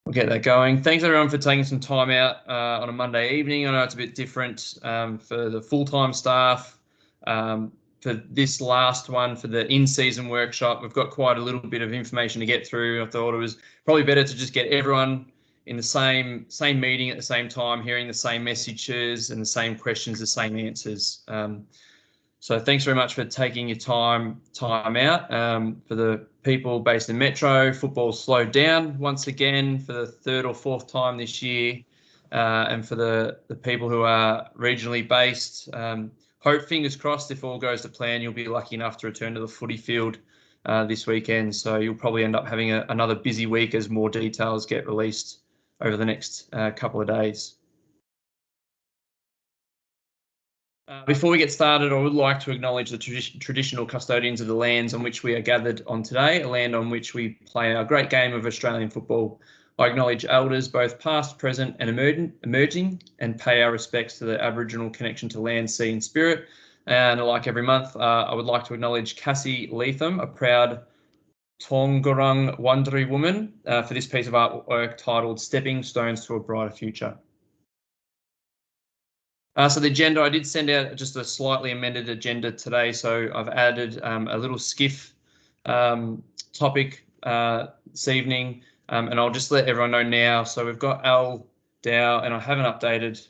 We'll get that going. Thanks everyone for taking some time out on a Monday evening. I know it's a bit different for the full-time staff. For this last one, for the in-season workshop, we've got quite a little bit of information to get through. I thought it was probably better to just get everyone in the same meeting at the same time, hearing the same messages and the same questions, the same answers. So thanks very much for taking your time out. For the people based in Metro, football slowed down once again for the third or fourth time this year. And for the people who are regionally based, hope, fingers crossed, if all goes to plan, you'll be lucky enough to return to the footy field this weekend. So you'll probably end up having another busy week as more details get released over the next couple of days. Before we get started, I would like to acknowledge the traditional custodians of the lands on which we are gathered on today, a land on which we play our great game of Australian football. I acknowledge elders, both past, present and emerging, and pay our respects to the Aboriginal connection to land, sea and spirit. And like every month, I would like to acknowledge Cassie Leatham, a proud Taungurung Wurundjeri woman, for this piece of artwork titled Stepping Stones to a Brighter Future. So the agenda, I did send out just a slightly amended agenda today. So I've added a little SCIF topic this evening, and I'll just let everyone know now. So we've got Al Dow, and I haven't updated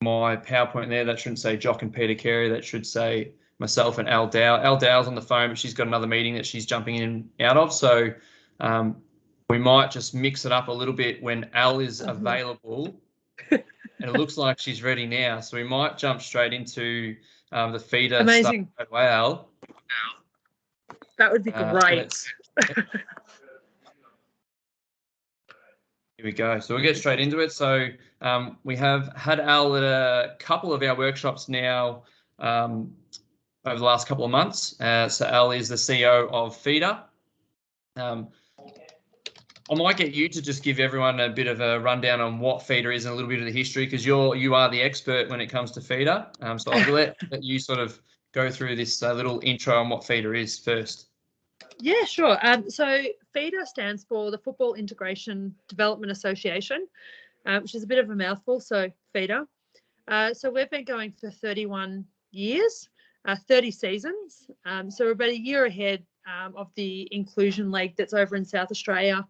my PowerPoint there. That shouldn't say Jock and Peter Carey. That should say myself and Al Dow. Al Dow's on the phone, but she's got another meeting that she's jumping in and out of. So we might just mix it up a little bit when Al is available. And it looks like she's ready now, so we might jump straight into the FIDA. Amazing. Stuff. Wow. That would be great. Here we go. So we'll get straight into it. So we have had Al at a couple of our workshops now over the last couple of months. So Al is the CEO of FIDA. I might get you to just give everyone a bit of a rundown on what FIDA is and a little bit of the history, because you are the expert when it comes to FIDA. So I'll let you sort of go through this little intro on what FIDA is first. Yeah, sure. So FIDA stands for the Football Integration Development Association, which is a bit of a mouthful. So FIDA. So we've been going for 31 years, 30 seasons. So we're about a year ahead of the inclusion league that's over in South Australia.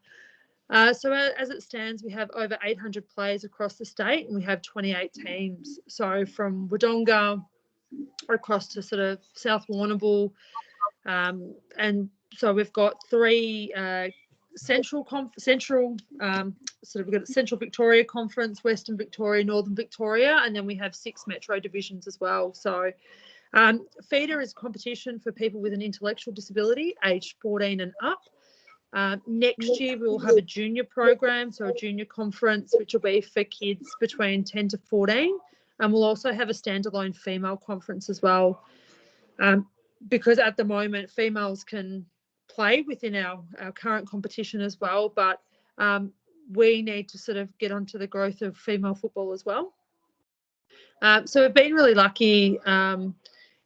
So as it stands, we have over 800 players across the state, and we have 28 teams. So from Wodonga across to sort of South Warrnambool, and so we've got three central we've got Central Victoria Conference, Western Victoria, Northern Victoria, and then we have 6 metro divisions as well. So FIDA is competition for people with an intellectual disability aged 14 and up. Next year we will have a junior program, so a junior conference, which will be for kids between 10 to 14, and we'll also have a standalone female conference as well, because at the moment females can play within our current competition as well, but we need to sort of get onto the growth of female football as well. So we've been really lucky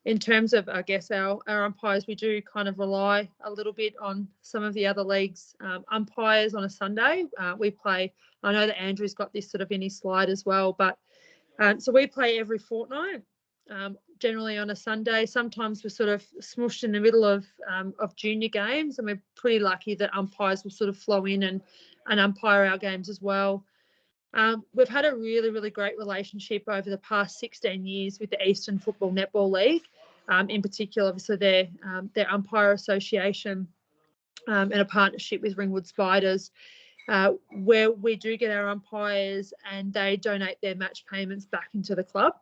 in terms of, I guess, our umpires. We do kind of rely a little bit on some of the other leagues' umpires on a Sunday. We play, I know that Andrew's got this sort of in his slide as well, but so we play every fortnight, generally on a Sunday. Sometimes we're sort of smushed in the middle of junior games, and we're pretty lucky that umpires will sort of flow in and umpire our games as well. We've had a really, really great relationship over the past 16 years with the Eastern Football Netball League, in particular, obviously their Umpire Association, and a partnership with Ringwood Spiders, where we do get our umpires and they donate their match payments back into the club.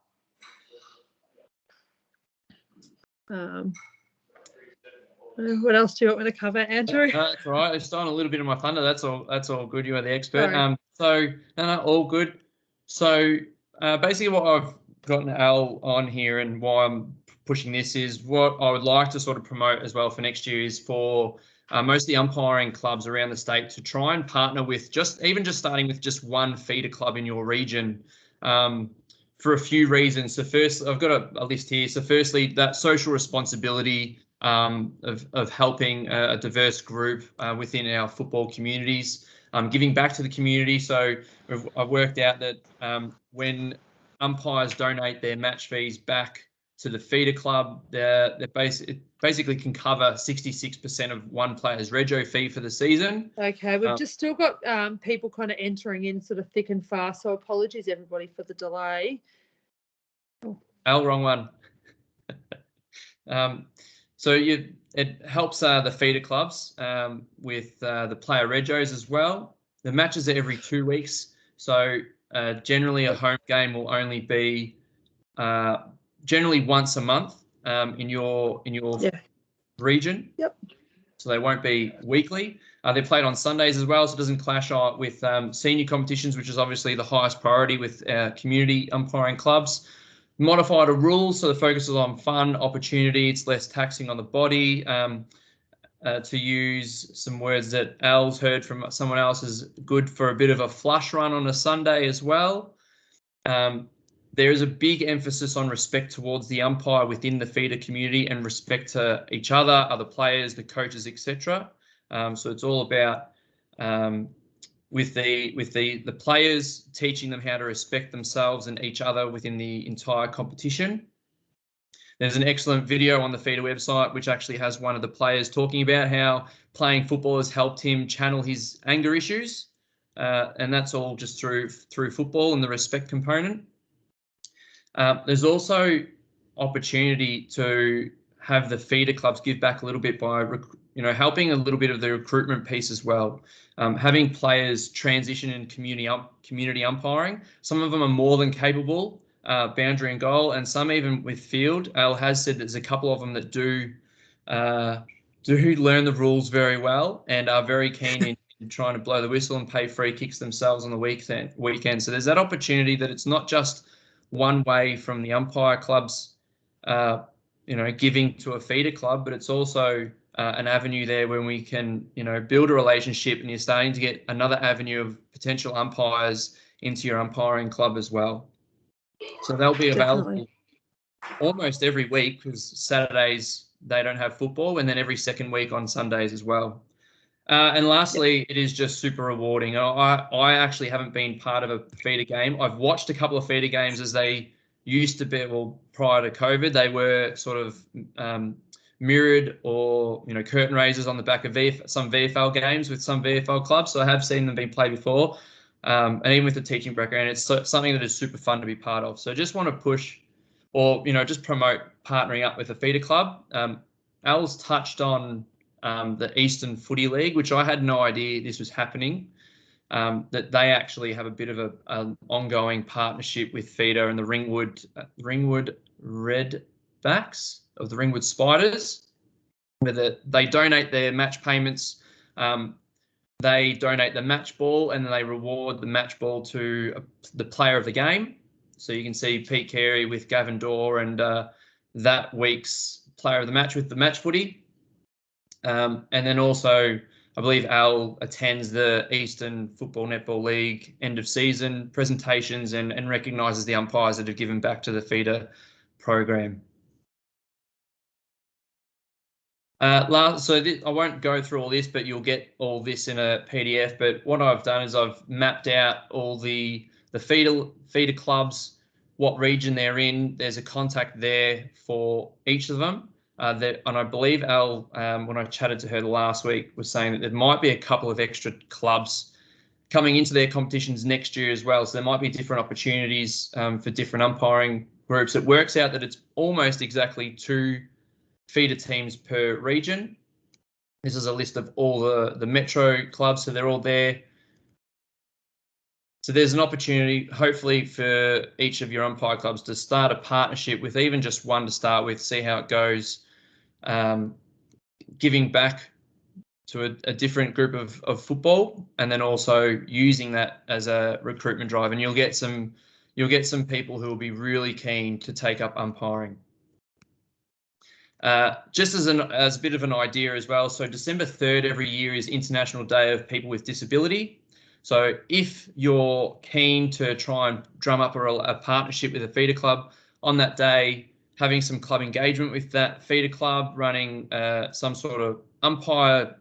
What else do you want me to cover, Andrew? No, that's all right. I've stolen a little bit of my thunder. That's all good. You are the expert. So all good. So basically what I've gotten Al on here and why I'm pushing this is what I would like to sort of promote as well for next year is for most of the umpiring clubs around the state to try and partner with just starting with just one feeder club in your region, for a few reasons. So first, I've got a list here. So firstly, that social responsibility of helping a diverse group within our football communities. giving back to the community. So I've worked out that when umpires donate their match fees back to the FIDA club, it basically can cover 66% of one player's rego fee for the season. Okay, we've just still got people kind of entering in sort of thick and fast, so apologies everybody for the delay. Oh, wrong one. So it helps the FIDA clubs with the player regos as well. The matches are every 2 weeks, so generally a home game will only be generally once a month in your region. Yep. So they won't be weekly. They're played on Sundays as well, so it doesn't clash with senior competitions, which is obviously the highest priority with community umpiring clubs. Modified rules, so the focus is on fun, opportunity. It's less taxing on the body. To use some words that Al's heard from someone else, is good for a bit of a flush run on a Sunday as well. There is a big emphasis on respect towards the umpire within the FIDA community and respect to each other players, the coaches, etc. So it's all about with the players, teaching them how to respect themselves and each other within the entire competition. There's an excellent video on the FIDA website which actually has one of the players talking about how playing football has helped him channel his anger issues, and that's all just through football and the respect component. There's also opportunity to have the FIDA clubs give back a little bit by helping a little bit of the recruitment piece as well. Having players transition in community umpiring. Some of them are more than capable, boundary and goal, and some even with field. Al has said there's a couple of them that do learn the rules very well and are very keen in trying to blow the whistle and pay free kicks themselves on the weekend. So there's that opportunity that it's not just one way from the umpire clubs, giving to a FIDA club, but it's also an avenue there when we can, build a relationship, and you're starting to get another avenue of potential umpires into your umpiring club as well. So they'll be available almost every week, because Saturdays they don't have football, and then every second week on Sundays as well. And lastly, it is just super rewarding. I actually haven't been part of a FIDA game. I've watched a couple of FIDA games as they used to be, well, prior to COVID. They were sort of mirrored or curtain raisers on the back of some VFL games with some VFL clubs. So I have seen them being played before, and even with the teaching background, it's something that is super fun to be part of. So I just want to push, or just promote partnering up with a FIDA club. Al's touched on the Eastern Footy League, which I had no idea this was happening. That they actually have a bit of an ongoing partnership with FIDA and the Ringwood Redbacks of the Ringwood Spiders, where they donate their match payments. They donate the match ball, and then they reward the match ball to the player of the game. So you can see Pete Carey with Gavin Dorr and that week's player of the match with the match footy. And then also, I believe Al attends the Eastern Football Netball League end of season presentations and recognises the umpires that have given back to the FIDA program. I won't go through all this, but you'll get all this in a PDF. But what I've done is I've mapped out all the FIDA clubs, what region they're in. There's a contact there for each of them. And I believe Al, when I chatted to her last week, was saying that there might be a couple of extra clubs coming into their competitions next year as well. So there might be different opportunities for different umpiring groups. It works out that it's almost exactly 2 FIDA teams per region. This is a list of all the metro clubs, so they're all there. So there's an opportunity, hopefully, for each of your umpire clubs to start a partnership with even just one to start with, see how it goes, giving back to a different group of football, and then also using that as a recruitment drive. And you'll get some people who will be really keen to take up umpiring. Just as a bit of an idea as well, so December 3rd every year is International Day of People with Disability. So if you're keen to try and drum up a partnership with a FIDA club on that day, having some club engagement with that FIDA club, running some sort of umpire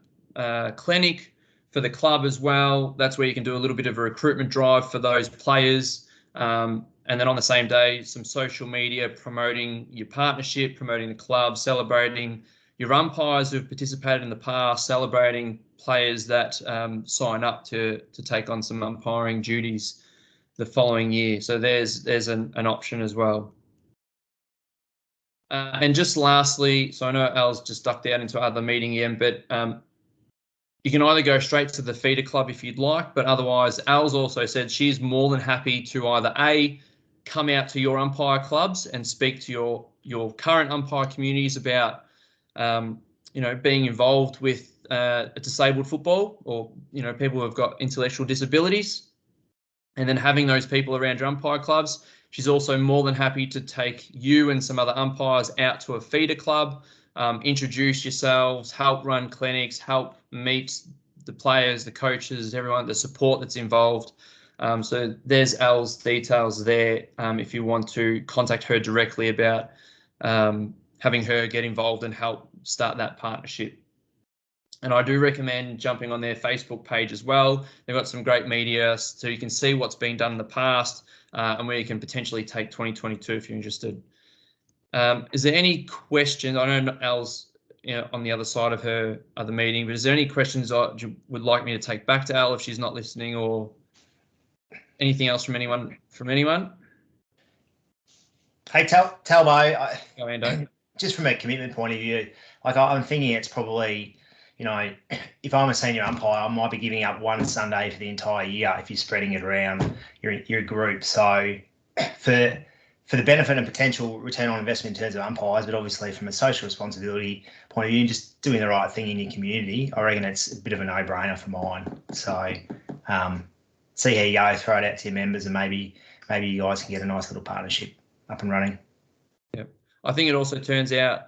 clinic For the club as well, that's where you can do a little bit of a recruitment drive for those players. And then on the same day, some social media promoting your partnership, promoting the club, celebrating your umpires who've participated in the past, celebrating players that sign up to take on some umpiring duties the following year. So there's an option as well. And just lastly, so I know Al's just ducked out into another meeting again, but you can either go straight to the FIDA club if you'd like, but otherwise, Al's also said she's more than happy to either A, come out to your umpire clubs and speak to your current umpire communities about, being involved with a disabled football, or, people who have got intellectual disabilities, and then having those people around your umpire clubs. She's also more than happy to take you and some other umpires out to a FIDA club, introduce yourselves, help run clinics, help meet the players, the coaches, everyone, the support that's involved. So there's Al's details there if you want to contact her directly about having her get involved and help start that partnership. And I do recommend jumping on their Facebook page as well. They've got some great media, so you can see what's been done in the past and where you can potentially take 2022 if you're interested. Is there any questions? I know Al's on the other side of her other meeting, but is there any questions you would like me to take back to Al if she's not listening, or anything else from anyone? Hey, Talbo, Go, Ando. Just from a commitment point of view, like I'm thinking it's probably, if I'm a senior umpire, I might be giving up one Sunday for the entire year if you're spreading it around your group. So for the benefit and potential return on investment in terms of umpires, but obviously from a social responsibility point of view, just doing the right thing in your community, I reckon it's a bit of a no-brainer for mine. So see how you go, throw it out to your members, and maybe you guys can get a nice little partnership up and running. Yeah, I think it also turns out,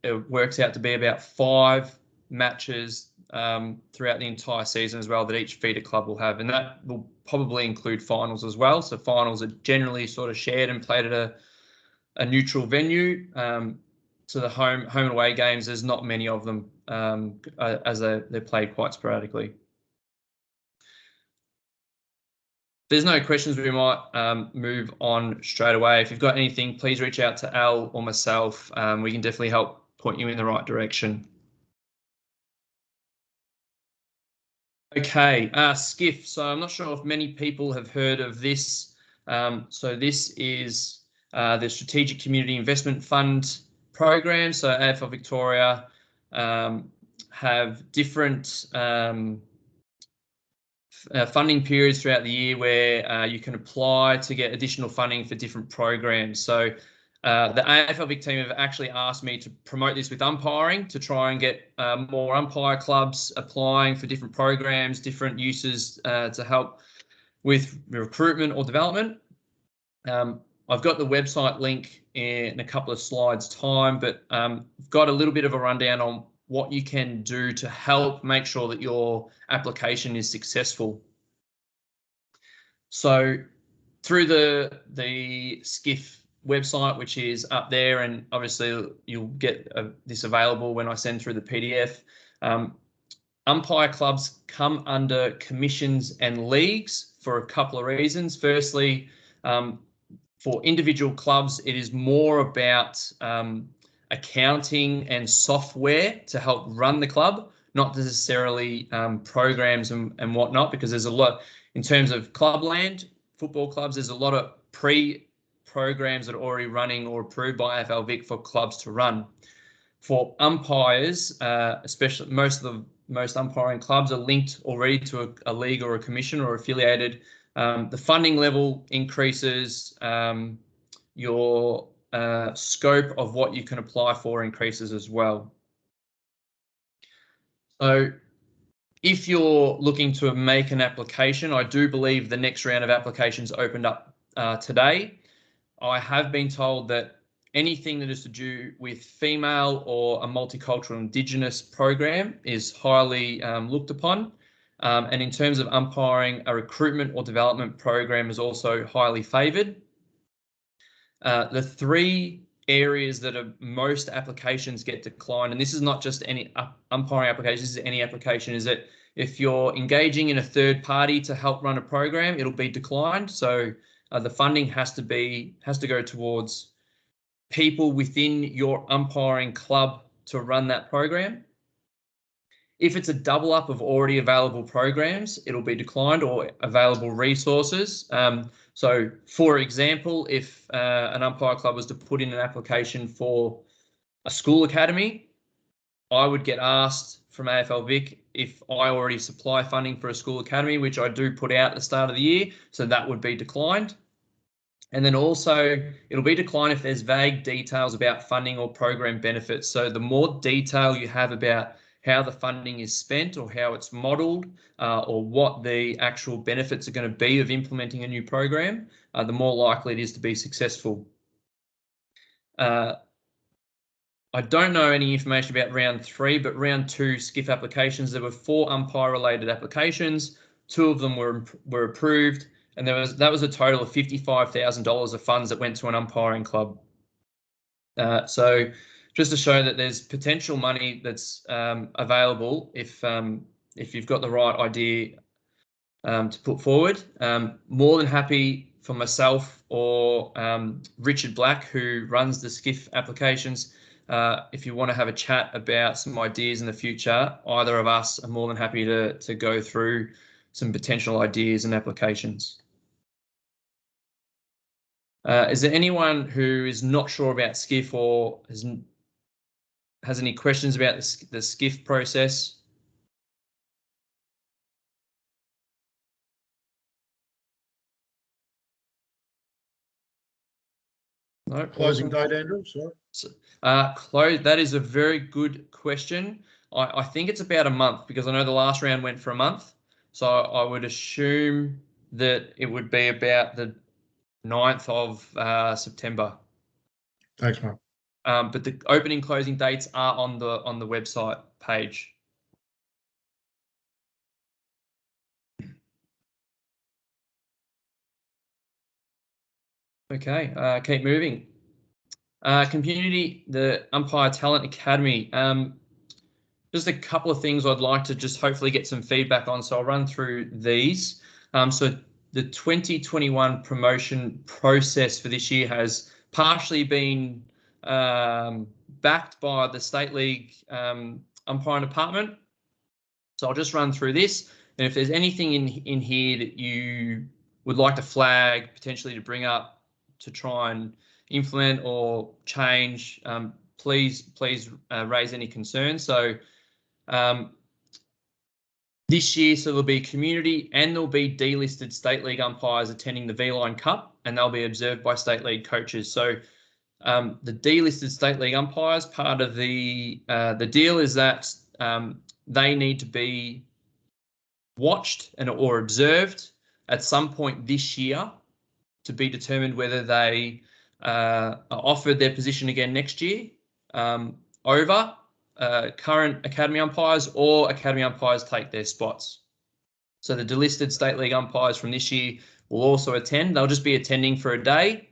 it works out to be about 5 matches throughout the entire season as well that each FIDA club will have, and that will probably include finals as well. So finals are generally sort of shared and played at a neutral venue. So the home and away games, there's not many of them as they're played quite sporadically. If there's no questions, we might move on straight away. If you've got anything, please reach out to Al or myself. We can definitely help point you in the right direction. Okay, SCIF. So I'm not sure if many people have heard of this. So this is the Strategic Community Investment Fund program. So AFL Victoria have different funding periods throughout the year where you can apply to get additional funding for different programs. So the AFL Vic team have actually asked me to promote this with umpiring to try and get more umpire clubs applying for different programs, different uses to help with recruitment or development. I've got the website link in a couple of slides' time, but I've got a little bit of a rundown on what you can do to help make sure that your application is successful. So through the SCIF website, which is up there, and obviously you'll get this available when I send through the PDF. Umpire clubs come under commissions and leagues for a couple of reasons. Firstly, for individual clubs, it is more about accounting and software to help run the club, not necessarily programs and whatnot, because there's a lot in terms of clubland, football clubs, there's a lot of programs that are already running or approved by AFL Vic for clubs to run. For umpires, especially most umpiring clubs are linked already to a league or a commission or affiliated. The funding level increases, your scope of what you can apply for increases as well. So if you're looking to make an application, I do believe the next round of applications opened up today. I have been told that anything that is to do with female or a multicultural Indigenous program is highly looked upon. And in terms of umpiring, a recruitment or development program is also highly favoured. The 3 areas that are most applications get declined, and this is not just any umpiring application, this is any application, is that if you're engaging in a third party to help run a program, it'll be declined. So the funding has to go towards people within your umpiring club to run that program. If it's a double up of already available programs, it'll be declined, or available resources. So, for example, if an umpire club was to put in an application for a school academy, I would get asked from AFL Vic if I already supply funding for a school academy, which I do put out at the start of the year. So that would be declined. And then also it'll be declined if there's vague details about funding or program benefits. So the more detail you have about how the funding is spent or how it's modelled, or what the actual benefits are going to be of implementing a new program, the more likely it is to be successful. I don't know any information about round 3, but round 2 SCIF applications, there were 4 umpire-related applications. 2 of them were approved, and that was a total of $55,000 of funds that went to an umpiring club. So just to show that there's potential money that's available if you've got the right idea to put forward. More than happy for myself or Richard Black, who runs the SCIF applications. If you want to have a chat about some ideas in the future, either of us are more than happy to go through some potential ideas and applications. Is there anyone who is not sure about SCIF or has any questions about the SCIF process? No. Closing date, Andrew, sorry. That is a very good question. I think it's about a month, because I know the last round went for a month. So I would assume that it would be about the 9th of September. Thanks, Mark. But the opening closing dates are on the website page. Okay, keep moving. Community, the Umpire Talent Academy. Just a couple of things I'd like to just hopefully get some feedback on. So I'll run through these. So the 2021 promotion process for this year has partially been backed by the State League umpiring department. So I'll just run through this. And if there's anything in here that you would like to flag, potentially to bring up to try and implement or change, please raise any concerns. So this year, so there'll be community and there'll be delisted State League umpires attending the V-Line Cup, and they'll be observed by State League coaches. So the delisted State League umpires, part of the deal is that they need to be watched or observed at some point this year to be determined whether they are offered their position again next year over current academy umpires, or academy umpires take their spots. So the delisted State League umpires from this year will also attend. They'll just be attending for a day,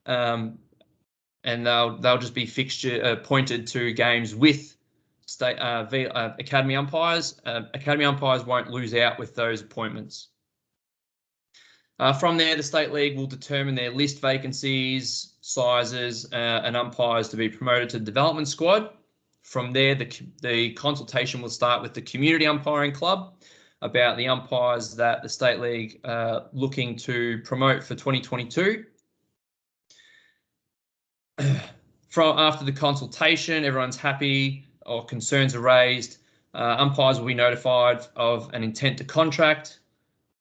and they'll just be appointed to games with academy umpires. Academy umpires won't lose out with those appointments. From there, the State League will determine their list vacancies, sizes, and umpires to be promoted to the development squad. From there, the consultation will start with the community umpiring club about the umpires that the State League looking to promote for 2022. After the consultation, everyone's happy or concerns are raised. Umpires will be notified of an intent to contract.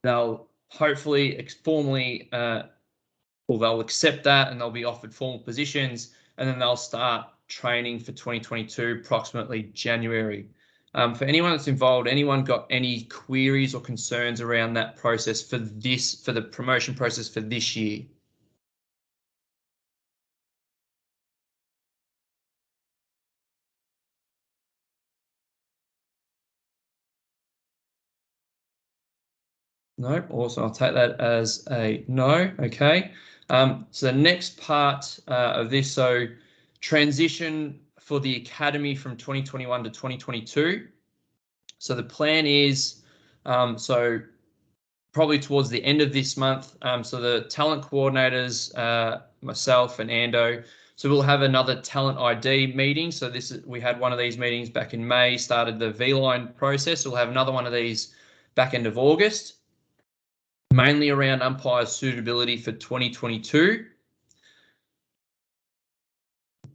They'll hopefully formally, they'll accept that and they'll be offered formal positions, and then they'll start training for 2022, approximately January. For anyone that's involved, anyone got any queries or concerns around that process for the promotion process for this year? No, awesome. I'll take that as a no. Okay. So the next part of this, so transition for the academy from 2021 to 2022. So the plan is, so probably towards the end of this month, so the talent coordinators, myself and Ando, so we'll have another talent ID meeting. So we had one of these meetings back in May, started the V-line process. We'll have another one of these back end of August, mainly around umpires suitability for 2022.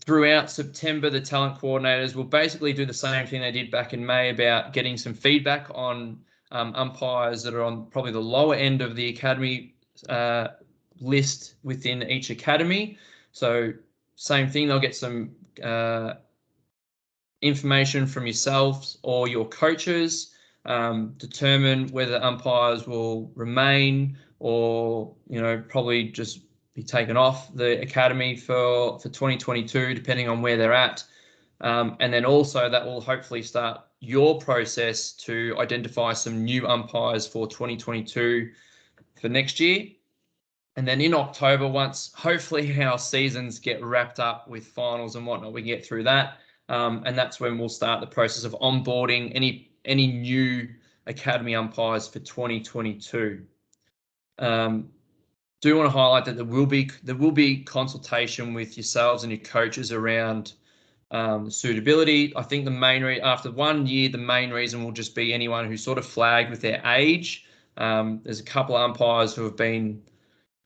Throughout September, the talent coordinators will basically do the same thing they did back in May about getting some feedback on umpires that are on probably the lower end of the academy list within each academy. So same thing, they'll get some information from yourselves or your coaches, determine whether umpires will remain or, probably just be taken off the academy for 2022, depending on where they're at. And then also that will hopefully start your process to identify some new umpires for 2022 for next year. And then in October, once hopefully our seasons get wrapped up with finals and whatnot, we can get through that. And that's when we'll start the process of onboarding any new academy umpires for 2022. Do want to highlight that there will be consultation with yourselves and your coaches around suitability. I think after 1 year, the main reason will just be anyone who's sort of flagged with their age. There's a couple of umpires who have been,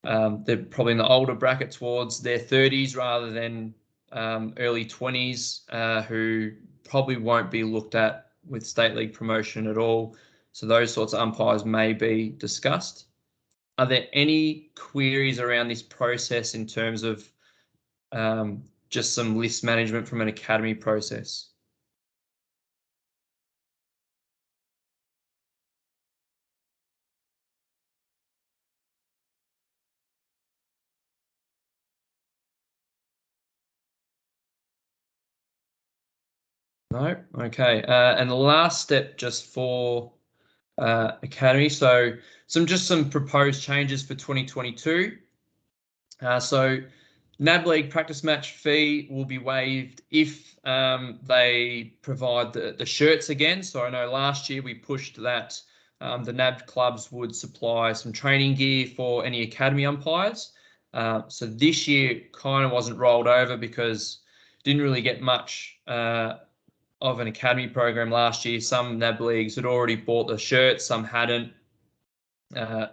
they're probably in the older bracket towards their 30s rather than early 20s, who probably won't be looked at with state league promotion at all. So those sorts of umpires may be discussed. Are there any queries around this process in terms of just some list management from an academy process? No? Okay. And the last step just for academy. So some proposed changes for 2022. So NAB League practice match fee will be waived if they provide the shirts again. So I know last year we pushed that the NAB clubs would supply some training gear for any academy umpires. So this year kind of wasn't rolled over because didn't really get much of an academy program last year. Some NAB leagues had already bought the shirts, some hadn't.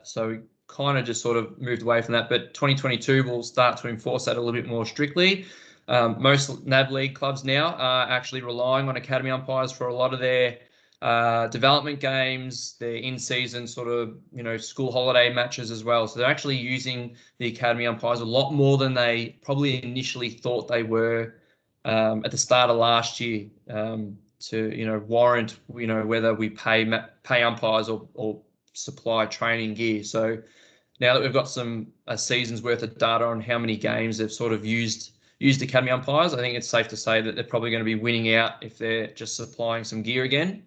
So we kind of just sort of moved away from that. But 2022 will start to enforce that a little bit more strictly. Most NAB league clubs now are actually relying on academy umpires for a lot of their development games, their in-season sort of, school holiday matches as well. So they're actually using the academy umpires a lot more than they probably initially thought they were at the start of last year, to warrant whether we pay umpires or supply training gear. So now that we've got a season's worth of data on how many games they've sort of used academy umpires, I think it's safe to say that they're probably going to be winning out if they're just supplying some gear again.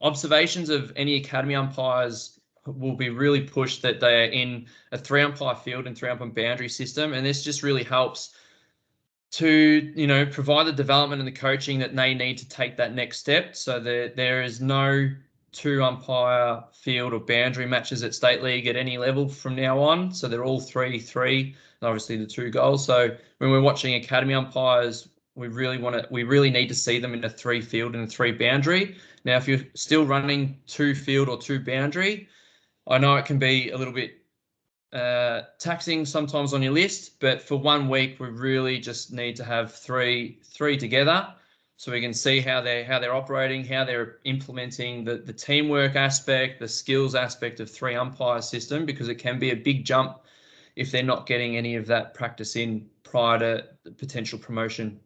Observations of any academy umpires will be really pushed that they are in a 3-umpire field and 3-umpire boundary system, and this just really helps to provide the development and the coaching that they need to take that next step. So there is no 2-umpire field or boundary matches at state league at any level from now on. So they're all 3-3, and obviously the 2 goals. So when we're watching academy umpires, we really need to see them in a 3 field and a 3 boundary. Now, if you're still running 2 field or 2 boundary, I know it can be a little bit taxing sometimes on your list, but for 1 week we really just need to have three together so we can see how they're operating, how they're implementing the teamwork aspect, the skills aspect of 3-umpire system, because it can be a big jump if they're not getting any of that practice in prior to the potential promotion.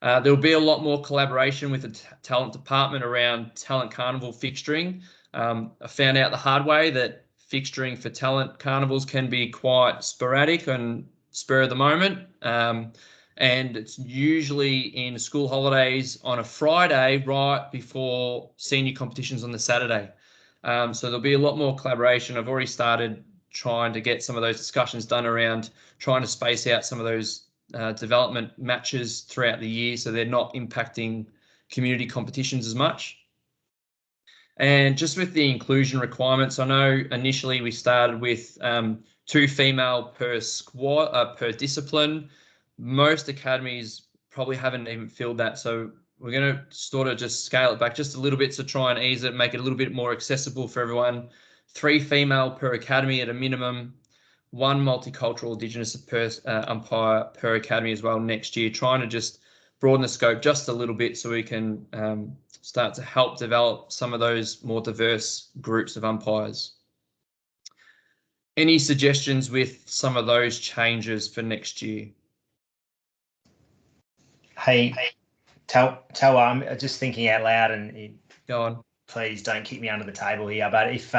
There'll be a lot more collaboration with the talent department around talent carnival fixturing. I found out the hard way that fixturing for talent carnivals can be quite sporadic and spur of the moment. And it's usually in school holidays on a Friday right before senior competitions on the Saturday. So there'll be a lot more collaboration. I've already started trying to get some of those discussions done around trying to space out some of those development matches throughout the year, so they're not impacting community competitions as much. And just with the inclusion requirements, I know initially we started with 2 female per squad, per discipline. Most academies probably haven't even filled that, so we're going to sort of just scale it back just a little bit to try and ease it, make it a little bit more accessible for everyone. 3 female per academy at a minimum, 1 multicultural Indigenous umpire per academy as well next year, trying to just broaden the scope just a little bit so we can start to help develop some of those more diverse groups of umpires. Any suggestions with some of those changes for next year? Hey, tell just thinking out loud, and Go on. Please don't kick me under the table here. But if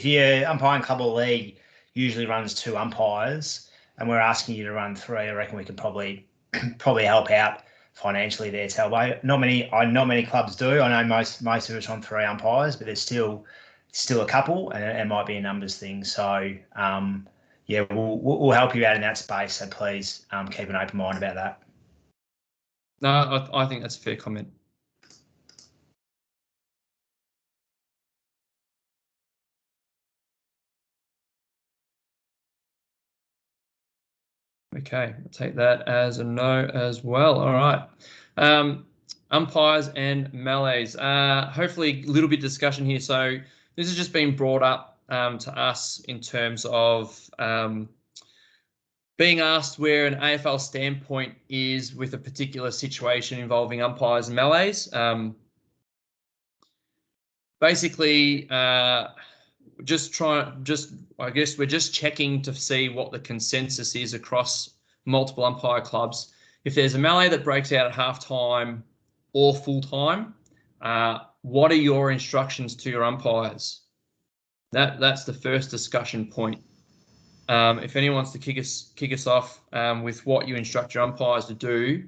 your umpiring club or league usually runs 2 umpires, and we're asking you to run 3, I reckon we could probably help out financially there, Talbot. Not many clubs do. I know most of us on 3 umpires, but there's still a couple, and it might be a numbers thing. So yeah, we'll help you out in that space. So please keep an open mind about that. No, I think that's a fair comment. Okay, I'll take that as a no as well. All right. Umpires and melees. Hopefully a little bit of discussion here. So this has just been brought up to us in terms of being asked where an AFL standpoint is with a particular situation involving umpires and melees. Basically, I guess we're just checking to see what the consensus is across multiple umpire clubs. If there's a melee that breaks out at halftime or full time, what are your instructions to your umpires? That's the first discussion point. If anyone wants to kick us off with what you instruct your umpires to do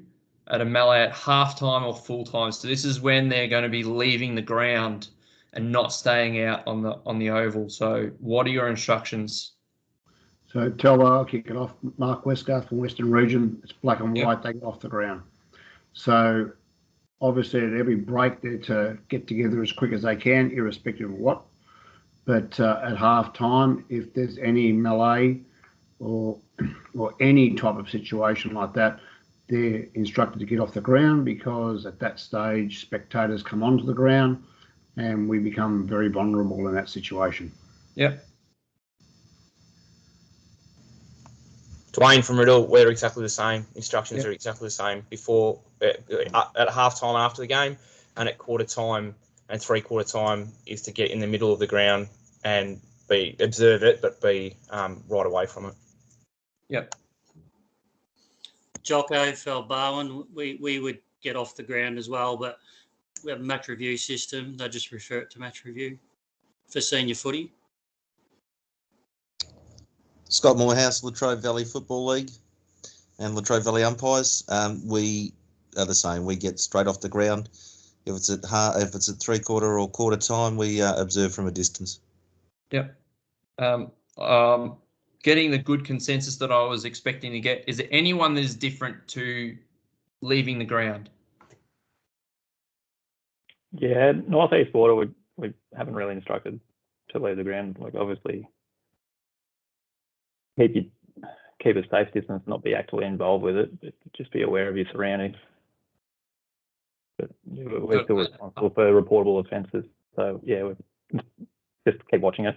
at a melee at halftime or full time. So this is when they're going to be leaving the ground and not staying out on the oval. So what are your instructions? So I'll kick it off. Mark Westgarth from Western Region. It's black and white. They get off the ground. So obviously at every break they're to get together as quick as they can, irrespective of what. But at half time, if there's any melee or any type of situation like that, they're instructed to get off the ground, because at that stage spectators come onto the ground and we become very vulnerable in that situation. Yep. Dwayne from Riddle, we're exactly the same. Instructions are exactly the same before, at half time after the game, and at quarter time and 3/4 time is to get in the middle of the ground and observe it, but be right away from it. Yep. Jocko Barwin, we would get off the ground as well, but we have a match review system. They just refer it to match review for senior footy. Scott Morehouse, Latrobe Valley Football League and Latrobe Valley Umpires. We are the same. We get straight off the ground. If it's at 3/4 or quarter time, we observe from a distance. Yep. Getting the good consensus that I was expecting to get. Is there anyone that is different to leaving the ground? Yeah, North East Border, we haven't really instructed to leave the ground. Like, obviously, keep a safe distance, not be actively involved with it, but just be aware of your surroundings. But we're still responsible for reportable offences. So yeah, just keep watching it.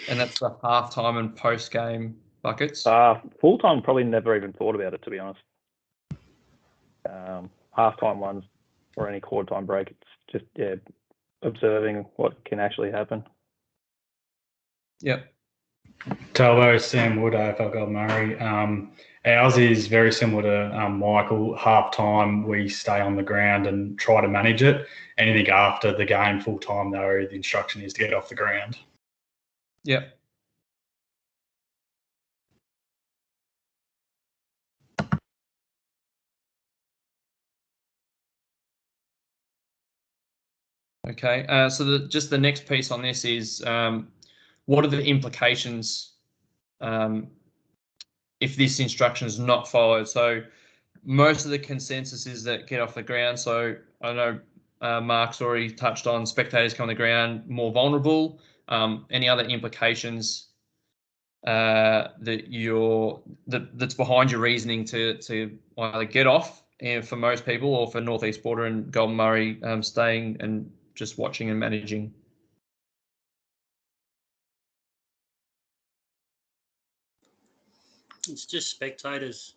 And that's the half-time and post-game buckets? Full-time, probably never even thought about it, to be honest. Half-time ones or any quarter-time break, it's just, observing what can actually happen. Yep. Talbot, Sam Wood, AFL Gold Murray. Ours is very similar to Michael. Half-time, we stay on the ground and try to manage it. Anything after the game, full-time, though, the instruction is to get off the ground. Yep. Okay, so just the next piece on this is what are the implications if this instruction is not followed. So most of the consensus is that get off the ground. So I know Mark's already touched on spectators come on the ground more vulnerable. Any other implications that's behind your reasoning to either get off for most people, or for Northeast Border and Golden Murray staying and just watching and managing? It's just spectators.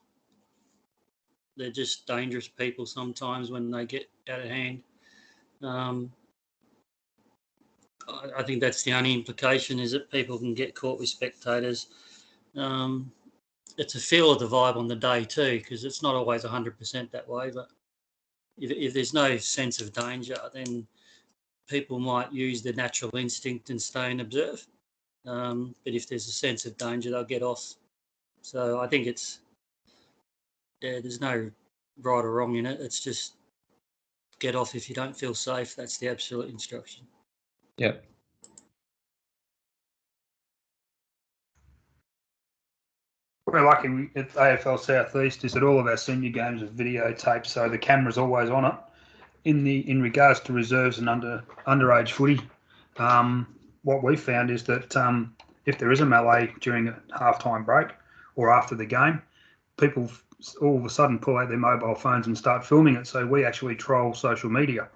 They're just dangerous people sometimes when they get out of hand. I think that's the only implication, is that people can get caught with spectators. It's a feel of the vibe on the day too, because it's not always 100% that way. But if there's no sense of danger, then people might use their natural instinct and stay and observe. But if there's a sense of danger, they'll get off. So I think there's no right or wrong in it. It's just get off if you don't feel safe. That's the absolute instruction. Yeah. We're lucky at AFL Southeast is that all of our senior games are videotaped, so the camera's always on it. In regards to reserves and underage footy, what we found is that if there is a melee during a halftime break or after the game, people all of a sudden pull out their mobile phones and start filming it. So we actually troll social media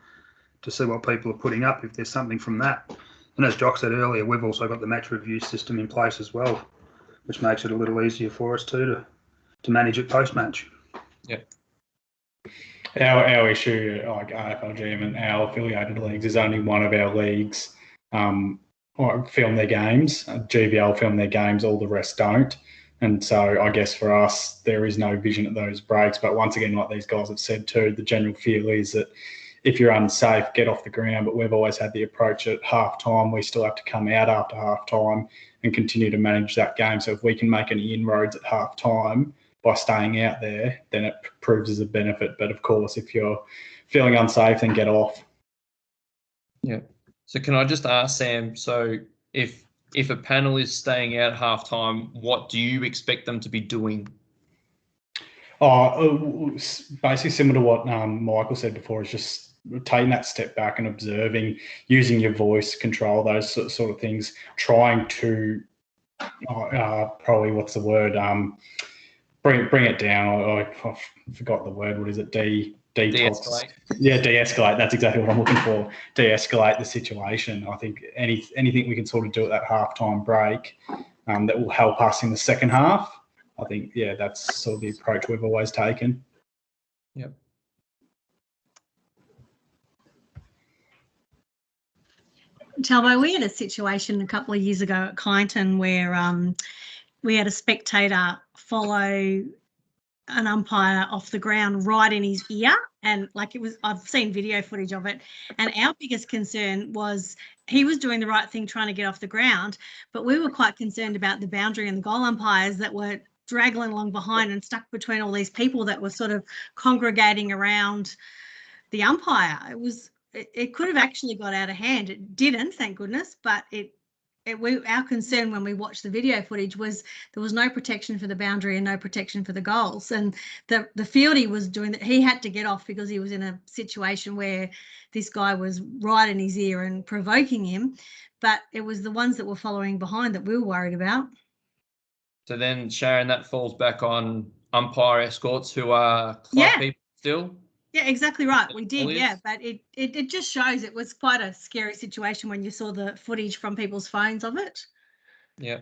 to see what people are putting up if there's something from that. And as Jock said earlier, we've also got the match review system in place as well, which makes it a little easier for us too to manage it post-match. Yeah. Our issue, like AFLGM and our affiliated leagues, is only one of our leagues film their games. GBL film their games, all the rest don't. And so I guess for us, there is no vision at those breaks. But once again, like these guys have said too, the general feel is that if you're unsafe, get off the ground. But we've always had the approach at half-time, we still have to come out after half-time and continue to manage that game. So if we can make any inroads at half-time by staying out there, then it proves as a benefit. But of course, if you're feeling unsafe, then get off. Yeah. So can I just ask, Sam, so if a panel is staying out at halftime, what do you expect them to be doing? Basically similar to what Michael said before, is just taking that step back and observing, using your voice control, those sort of things, trying to probably, what's the word, bring it down. I forgot the word. What is it? De-escalate. Yeah, de-escalate. That's exactly what I'm looking for. De-escalate the situation. I think anything we can sort of do at that halftime break that will help us in the second half. I think, yeah, that's sort of the approach we've always taken. Yep. Talbo, we had a situation a couple of years ago at Kyneton where we had a spectator follow an umpire off the ground right in his ear, and I've seen video footage of it, and our biggest concern was he was doing the right thing trying to get off the ground, but we were quite concerned about the boundary and the goal umpires that were dragging along behind and stuck between all these people that were sort of congregating around the umpire. It could have actually got out of hand. It didn't, thank goodness, but our concern when we watched the video footage was there was no protection for the boundary and no protection for the goals. And the fieldy was doing that. He had to get off because he was in a situation where this guy was right in his ear and provoking him. But it was the ones that were following behind that we were worried about. So then, Sharon, that falls back on umpire escorts who are club people still? Yeah, exactly right. We did, yeah. But it just shows it was quite a scary situation when you saw the footage from people's phones of it. Yeah.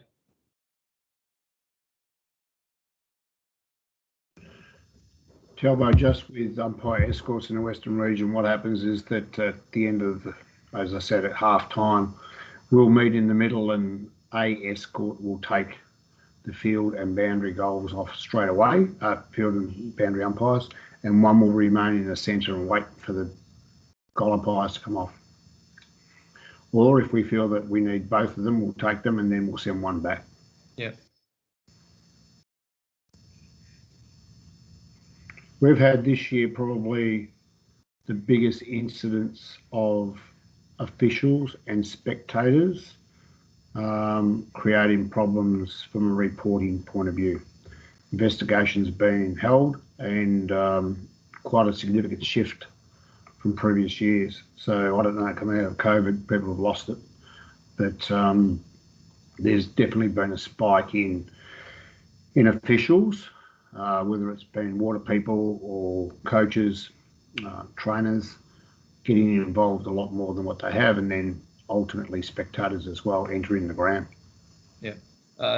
Telbo, just with umpire escorts in the Western region, what happens is that at the end of, as I said, at half time, we'll meet in the middle and a escort will take the field and boundary goals off straight away, field and boundary umpires, and one will remain in the centre and wait for the goal umpires to come off. Or if we feel that we need both of them, we'll take them and then we'll send one back. Yeah. We've had this year probably the biggest incidents of officials and spectators creating problems from a reporting point of view. investigations being held, and quite a significant shift from previous years. So I don't know, coming out of COVID, people have lost it, but there's definitely been a spike in officials, whether it's been water people or coaches, trainers, getting involved a lot more than what they have, and then ultimately spectators as well entering the ground. Yeah,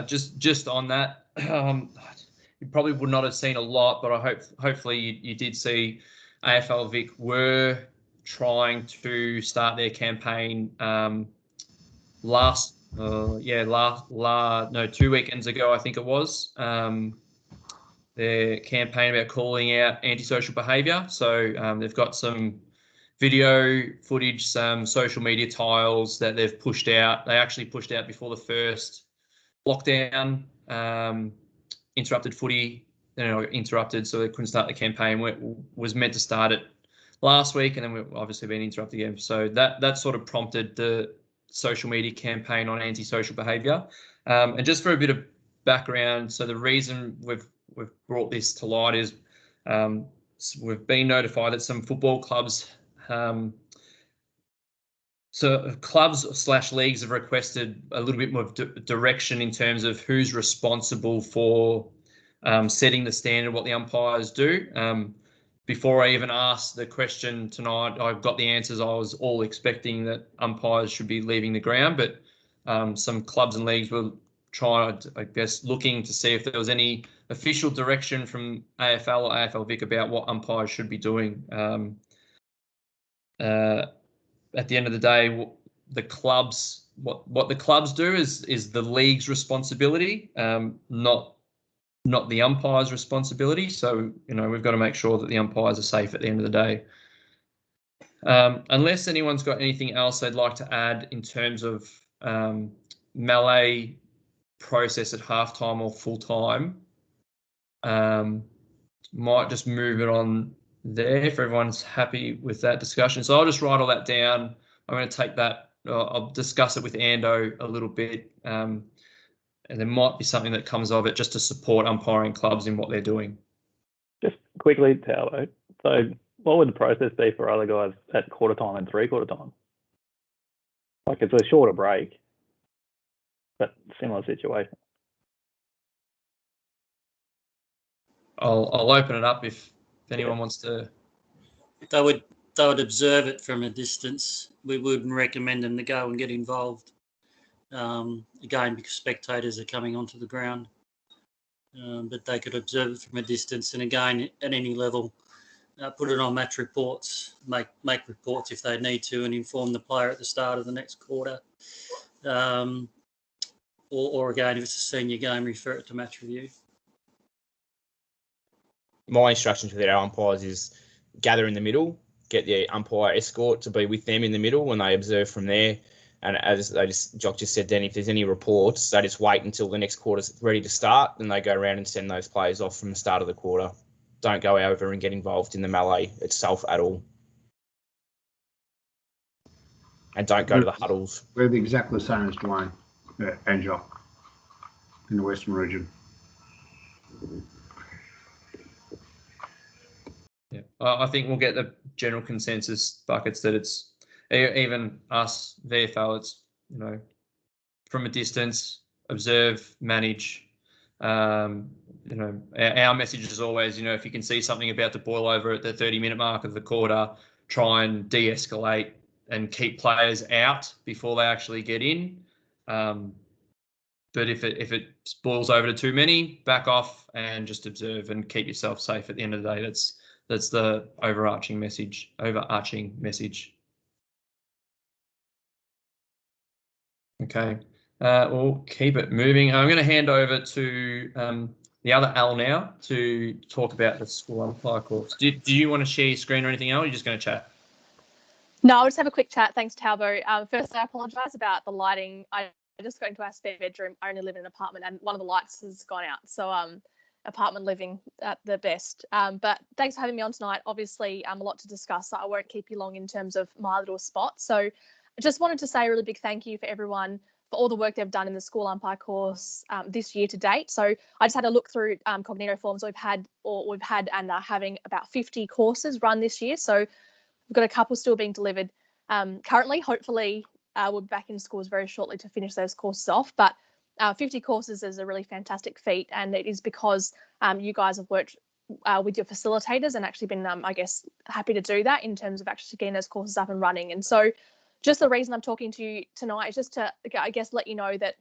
just on that, you probably would not have seen a lot, but hopefully you did see AFL Vic were trying to start their campaign 2 weekends ago, I think it was. Their campaign about calling out antisocial behaviour. So they've got some video footage, some social media tiles that they've pushed out. They actually pushed out before the first lockdown, interrupted footy, interrupted, so they couldn't start the campaign. Was meant to start it last week, and then we've obviously been interrupted again. So that sort of prompted the social media campaign on antisocial behaviour. And just for a bit of background, so the reason we've brought this to light is we've been notified that some football clubs, so clubs/leagues have requested a little bit more direction in terms of who's responsible for setting the standard, what the umpires do. Before I even asked the question tonight, I got the answers. I was all expecting that umpires should be leaving the ground, but some clubs and leagues were looking to see if there was any official direction from AFL or AFL Vic about what umpires should be doing. At the end of the day, the clubs, what the clubs do is the league's responsibility, not the umpire's responsibility. So, we've got to make sure that the umpires are safe at the end of the day. Unless anyone's got anything else they'd like to add in terms of melee process at halftime or full time, might just move it on there if everyone's happy with that discussion. So I'll just write all that down. I'm going to take that. I'll discuss it with Ando a little bit. And there might be something that comes of it just to support umpiring clubs in what they're doing. Just quickly, Tao, so what would the process be for other guys at quarter time and 3/4 time? Like, it's a shorter break, but similar situation. I'll open it up if anyone wants to. They would observe it from a distance. We wouldn't recommend them to go and get involved. Again, because spectators are coming onto the ground, but they could observe it from a distance. And again, at any level, put it on match reports, make reports if they need to, and inform the player at the start of the next quarter. Or again, if it's a senior game, refer it to match review. My instructions for our umpires is gather in the middle, get the umpire escort to be with them in the middle when they observe from there. And as Jock just said, then if there's any reports, they just wait until the next quarter's ready to start, then they go around and send those players off from the start of the quarter. Don't go over and get involved in the melee itself at all. And don't go to the huddles. We're exactly the same as Dwayne and Jock in the Western region. Yeah, I think we'll get the general consensus, Buckets, that it's even us, VFL, it's, from a distance, observe, manage. Our message is always, if you can see something about to boil over at the 30-minute mark of the quarter, try and de-escalate and keep players out before they actually get in. But if it boils over to too many, back off and just observe and keep yourself safe at the end of the day. That's the overarching message. Okay, we'll keep it moving. I'm going to hand over to the other Al now to talk about the school umpire course. Do you want to share your screen or anything else? Or are you just going to chat? No, I'll just have a quick chat. Thanks, Talbo. First, I apologise about the lighting. I just got into our spare bedroom. I only live in an apartment, and one of the lights has gone out. So, apartment living at the best. But thanks for having me on tonight. Obviously, a lot to discuss, so I won't keep you long in terms of my little spot. So I just wanted to say a really big thank you for everyone for for all the work they've done in the school umpire course this year to date. So I just had a look through Cognito forms we've had and are having about 50 courses run this year. So we've got a couple still being delivered currently. Hopefully we'll be back in schools very shortly to finish those courses off. But 50 courses is a really fantastic feat, and it is because you guys have worked with your facilitators and actually been, I guess, happy to do that in terms of actually getting those courses up and running. And so just the reason I'm talking to you tonight is just to, I guess, let you know that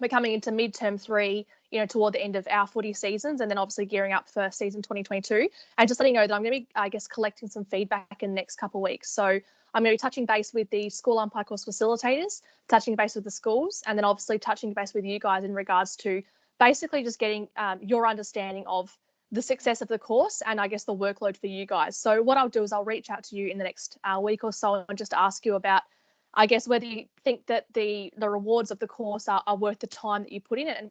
we're coming into midterm 3, toward the end of our footy seasons, and then obviously gearing up for season 2022. And just letting you know that I'm going to be, I guess, collecting some feedback in the next couple of weeks. So I'm going to be touching base with the school umpire course facilitators, touching base with the schools, and then obviously touching base with you guys in regards to basically just getting your understanding of the success of the course and I guess the workload for you guys. So what I'll do is I'll reach out to you in the next week or so and just ask you about, I guess, whether you think that the rewards of the course are worth the time that you put in, and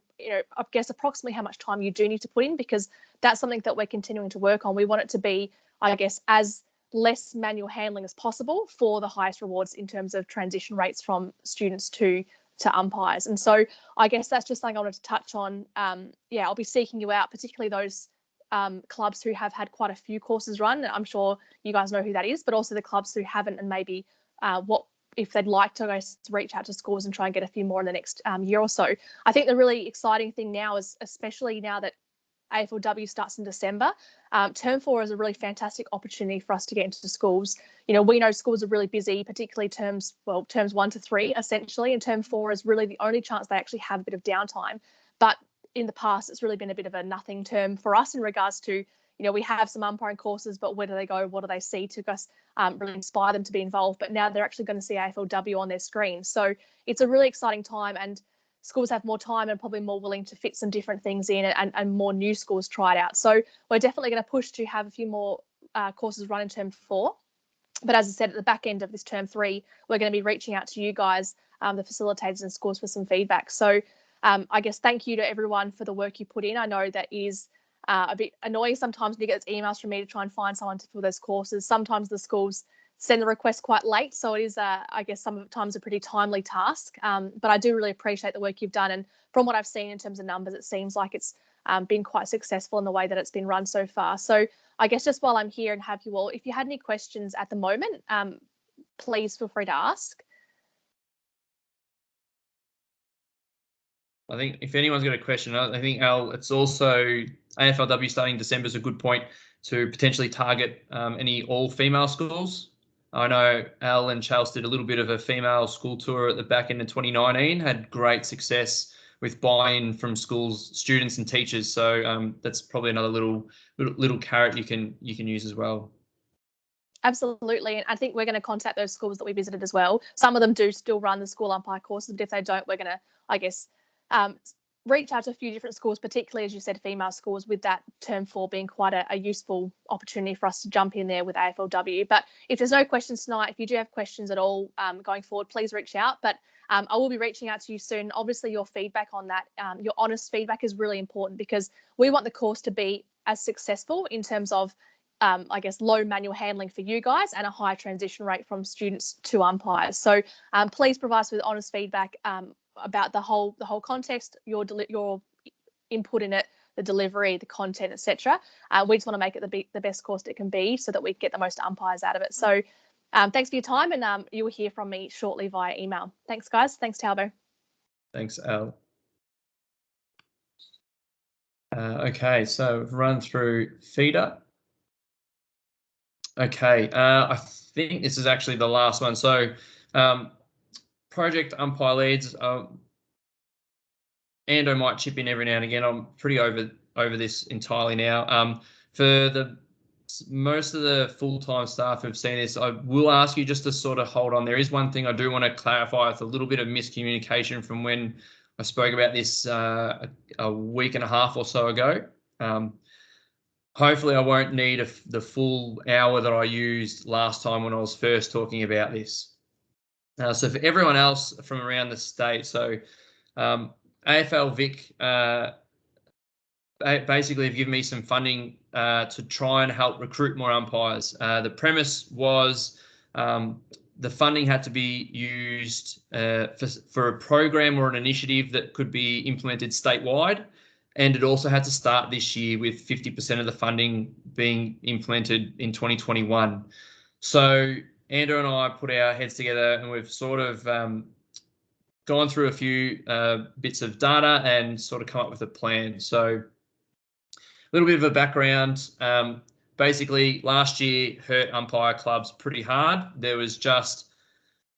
I guess approximately how much time you do need to put in, because that's something that we're continuing to work on. We want it to be, I guess, as less manual handling as possible for the highest rewards in terms of transition rates from students to umpires. And so I guess that's just something I wanted to touch on. I'll be seeking you out, particularly those clubs who have had quite a few courses run. I'm sure you guys know who that is, but also the clubs who haven't, and maybe what if they'd like to reach out to schools and try and get a few more in the next year or so. I think the really exciting thing now is, especially now that AFLW starts in December, term 4 is a really fantastic opportunity for us to get into schools. We know schools are really busy, particularly terms 1 to 3 essentially, and term 4 is really the only chance they actually have a bit of downtime. But in the past, it's really been a bit of a nothing term for us in regards to, we have some umpiring courses, but where do they go? What do they see to us really inspire them to be involved? But now they're actually going to see AFLW on their screen. So it's a really exciting time, and schools have more time and probably more willing to fit some different things in, and more new schools try it out. So we're definitely going to push to have a few more courses run in term 4. But as I said, at the back end of this term 3, we're going to be reaching out to you guys, the facilitators and schools, for some feedback. So I guess thank you to everyone for the work you put in. I know that is a bit annoying sometimes when you get those emails from me to try and find someone to fill those courses. Sometimes the schools send the request quite late, so it is, I guess, sometimes a pretty timely task. But I do really appreciate the work you've done, and from what I've seen in terms of numbers, it seems like it's been quite successful in the way that it's been run so far. So I guess just while I'm here and have you all, if you had any questions at the moment, please feel free to ask. I think if anyone's got a question, I think, Al, it's also AFLW starting December is a good point to potentially target any all-female schools. I know Al and Charles did a little bit of a female school tour at the back end of 2019, had great success with buy-in from schools, students and teachers. So that's probably another little carrot you can use as well. Absolutely. And I think we're going to contact those schools that we visited as well. Some of them do still run the school umpire courses, but if they don't, we're going to, I guess, reach out to a few different schools, particularly, as you said, female schools, with that term 4 being quite a useful opportunity for us to jump in there with AFLW. But if there's no questions tonight, if you do have questions at all going forward, please reach out. But I will be reaching out to you soon. Obviously, your feedback on that, your honest feedback, is really important, because we want the course to be as successful in terms of, I guess, low manual handling for you guys and a high transition rate from students to umpires. So please provide us with honest feedback about the whole context, your input in it, the delivery, the content, etc. We just want to make it the best course it can be, so that we get the most umpires out of it. So thanks for your time, and you will hear from me shortly via email. Thanks, guys. Thanks, Talbo. Thanks, Al. Okay, so we've run through FIDA. Okay, I think this is actually the last one. So project umpire leads, Ando might chip in every now and again. I'm pretty over this entirely now. For most of the full-time staff who've seen this, I will ask you just to sort of hold on. There is one thing I do want to clarify. It's a little bit of miscommunication from when I spoke about this a week and a half or so ago. Hopefully I won't need the full hour that I used last time when I was first talking about this. So for everyone else from around the state, so AFL Vic basically have given me some funding to try and help recruit more umpires. The premise was the funding had to be used for a program or an initiative that could be implemented statewide. And it also had to start this year with 50% of the funding being implemented in 2021. So Andrew and I put our heads together and we've sort of gone through a few bits of data and sort of come up with a plan. So a little bit of a background. Basically, last year hurt umpire clubs pretty hard. There was just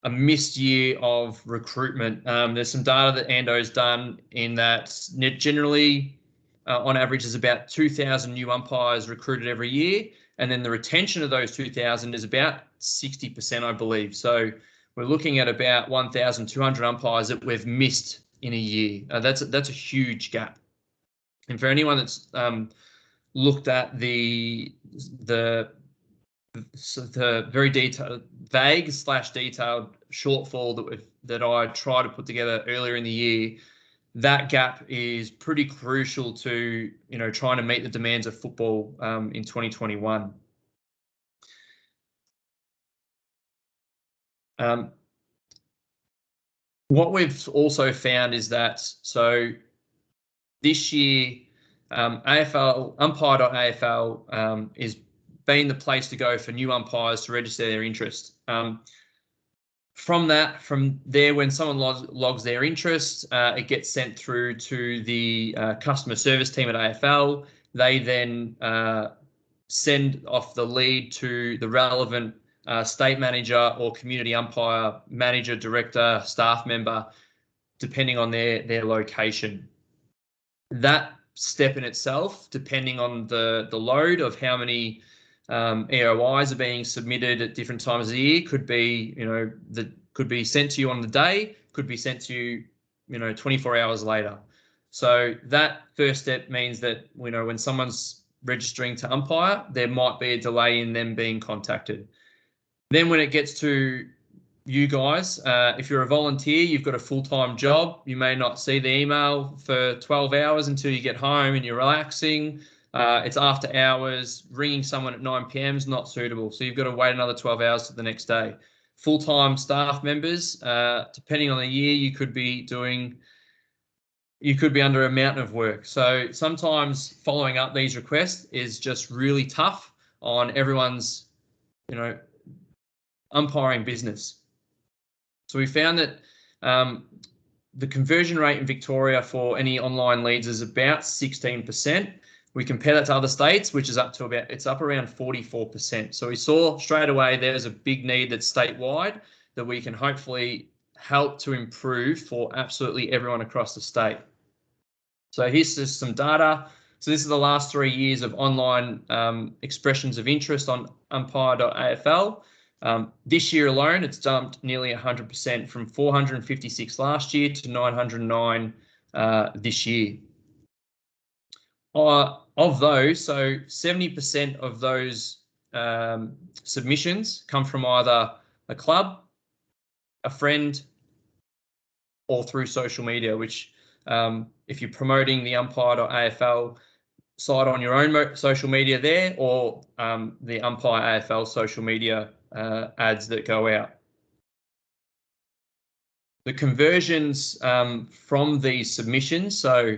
a missed year of recruitment. There's some data that Ando's done in that generally, on average, there's about 2,000 new umpires recruited every year. And then the retention of those 2,000 is about 60%, I believe. So we're looking at about 1,200 umpires that we've missed in a year. That's a huge gap. And for anyone that's looked at the very detailed, vague/detailed shortfall that I tried to put together earlier in the year, that gap is pretty crucial to trying to meet the demands of football in 2021. What we've also found is that this year AFL Umpire.afl is been the place to go for new umpires to register their interest. From there, when someone logs their interest, it gets sent through to the customer service team at AFL. They then send off the lead to the relevant state manager or community umpire, manager, director, staff member, depending on their location. That step in itself, depending on the load of how many EOIs are being submitted at different times of the year, could be could be sent to you on the day, could be sent to you 24 hours later. So that first step means that when someone's registering to umpire, there might be a delay in them being contacted. Then when it gets to you guys, if you're a volunteer, you've got a full-time job, you may not see the email for 12 hours until you get home and you're relaxing. It's after hours. Ringing someone at 9 p.m. is not suitable. So you've got to wait another 12 hours to the next day. Full-time staff members, depending on the year, you could be under a mountain of work. So sometimes following up these requests is just really tough on everyone's, umpiring business. So we found that the conversion rate in Victoria for any online leads is about 16%. We compare that to other states, which is up around 44%. So we saw straight away there's a big need that's statewide that we can hopefully help to improve for absolutely everyone across the state. So here's just some data. So this is the last 3 years of online expressions of interest on Umpire.afl. This year alone, it's jumped nearly 100% from 456 last year to 909 this year. Of those, so 70% of those submissions come from either a club, a friend, or through social media, which if you're promoting the Umpire.afl site on your own social media there, or the Umpire AFL social media ads that go out. The conversions from these submissions, so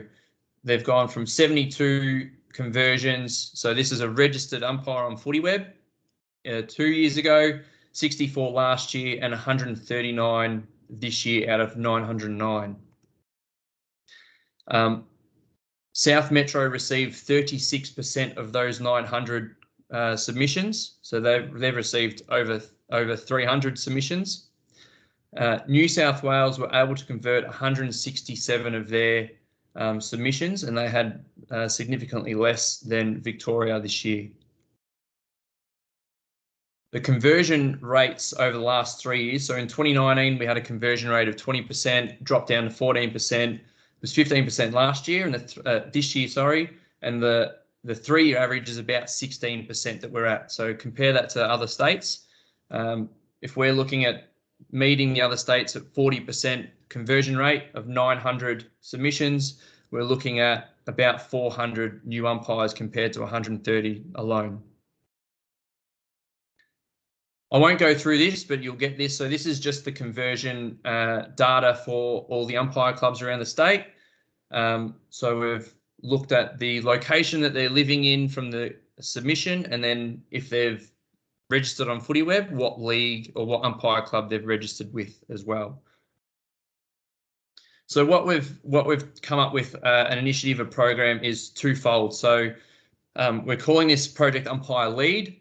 they've gone from 72 conversions. So this is a registered umpire on FootyWeb 2 years ago, 64 last year, and 139 this year out of 909. South Metro received 36% of those 900 submissions, so they've received over 300 submissions. New South Wales were able to convert 167 of their submissions, and they had significantly less than Victoria this year. The conversion rates over the last 3 years, so in 2019 we had a conversion rate of 20%, dropped down to 14%. It was 15% last year, and this year, sorry, and the 3-year average is about 16% that we're at. So compare that to other states. If we're looking at meeting the other states at 40% conversion rate of 900 submissions, we're looking at about 400 new umpires compared to 130 alone. I won't go through this, but you'll get this. So this is just the conversion data for all the umpire clubs around the state. So we've looked at the location that they're living in from the submission, and then if they've registered on FootyWeb, what league or what umpire club they've registered with as well. So what we've come up with an initiative, a program is twofold. So we're calling this Project Umpire Lead.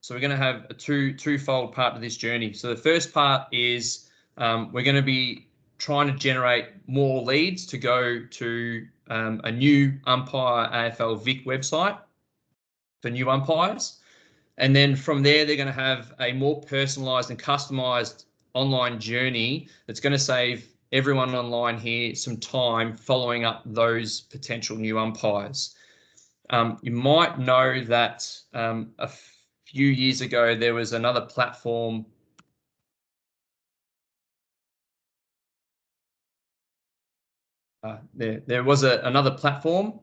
So we're going to have a twofold part to this journey. So the first part is we're going to be trying to generate more leads to go to a new Umpire AFL Vic website for new umpires. And then from there, they're going to have a more personalised and customised online journey that's going to save everyone online here some time following up those potential new umpires. You might know that a few years ago, there was another platform there was another platform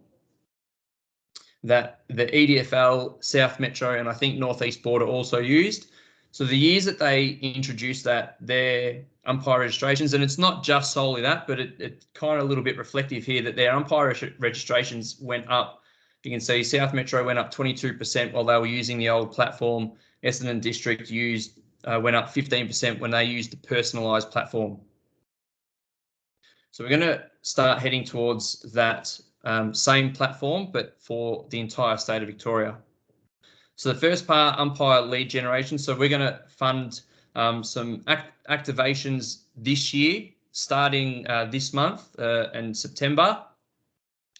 that the EDFL, South Metro, and I think Northeast Border also used. So the years that they introduced that, their umpire registrations, and it's not just solely that, but it's kind of a little bit reflective here that their umpire registrations went up. You can see South Metro went up 22% while they were using the old platform. Essendon District went up 15% when they used the personalised platform. So we're going to start heading towards that same platform, but for the entire state of Victoria. So the first part, umpire lead generation. So we're going to fund some activations this year, starting this month and September,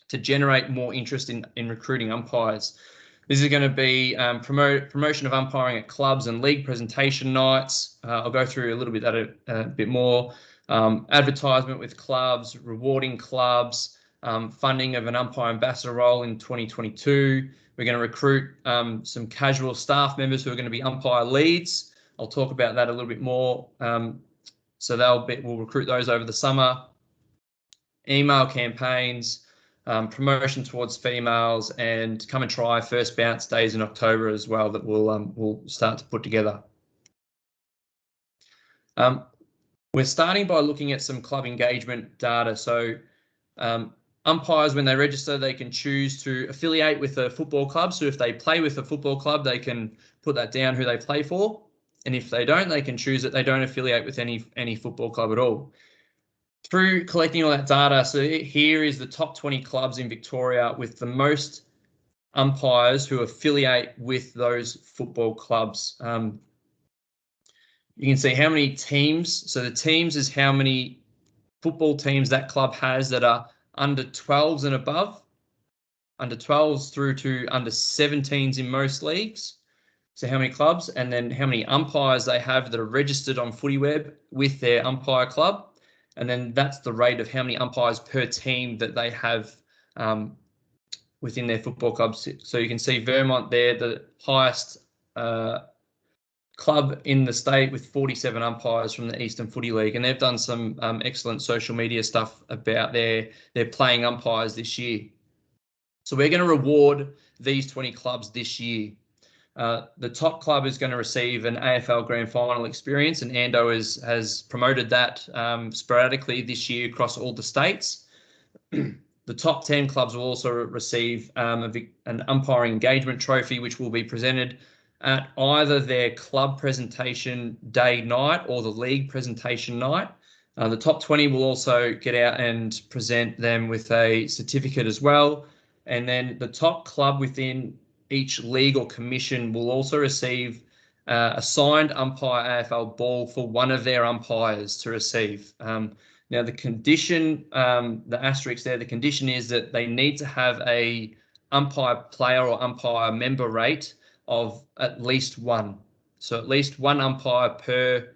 to generate more interest in recruiting umpires. This is going to be promotion of umpiring at clubs and league presentation nights. I'll go through a little bit that a bit more. Advertisement with clubs, rewarding clubs, funding of an umpire ambassador role in 2022. We're going to recruit some casual staff members who are going to be umpire leads. I'll talk about that a little bit more. So we'll recruit those over the summer. Email campaigns, promotion towards females, and come and try first bounce days in October as well that we'll start to put together. We're starting by looking at some club engagement data. So umpires, when they register, they can choose to affiliate with a football club. So if they play with a football club, they can put that down who they play for. And if they don't, they can choose that they don't affiliate with any football club at all. Through collecting all that data, so here is the top 20 clubs in Victoria with the most umpires who affiliate with those football clubs. You can see how many teams. So the teams is how many football teams that club has that are under 12s and above, under 12s through to under 17s in most leagues. So how many clubs, and then how many umpires they have that are registered on FootyWeb with their umpire club. And then that's the rate of how many umpires per team that they have within their football clubs. So you can see Vermont there, the highest club in the state with 47 umpires from the Eastern Footy League. And they've done some excellent social media stuff about their playing umpires this year. So we're going to reward these 20 clubs this year. The top club is going to receive an AFL Grand Final experience, and Ando has promoted that sporadically this year across all the states. The top 10 clubs will also receive an umpiring engagement trophy, which will be presented at either their club presentation day night or the league presentation night. The top 20 will also get out and present them with a certificate as well. And then the top club within each league or commission will also receive a signed umpire AFL ball for one of their umpires to receive. Now, the condition, the asterisk there, the condition is that they need to have a umpire player or umpire member rate of at least one. So at least one umpire per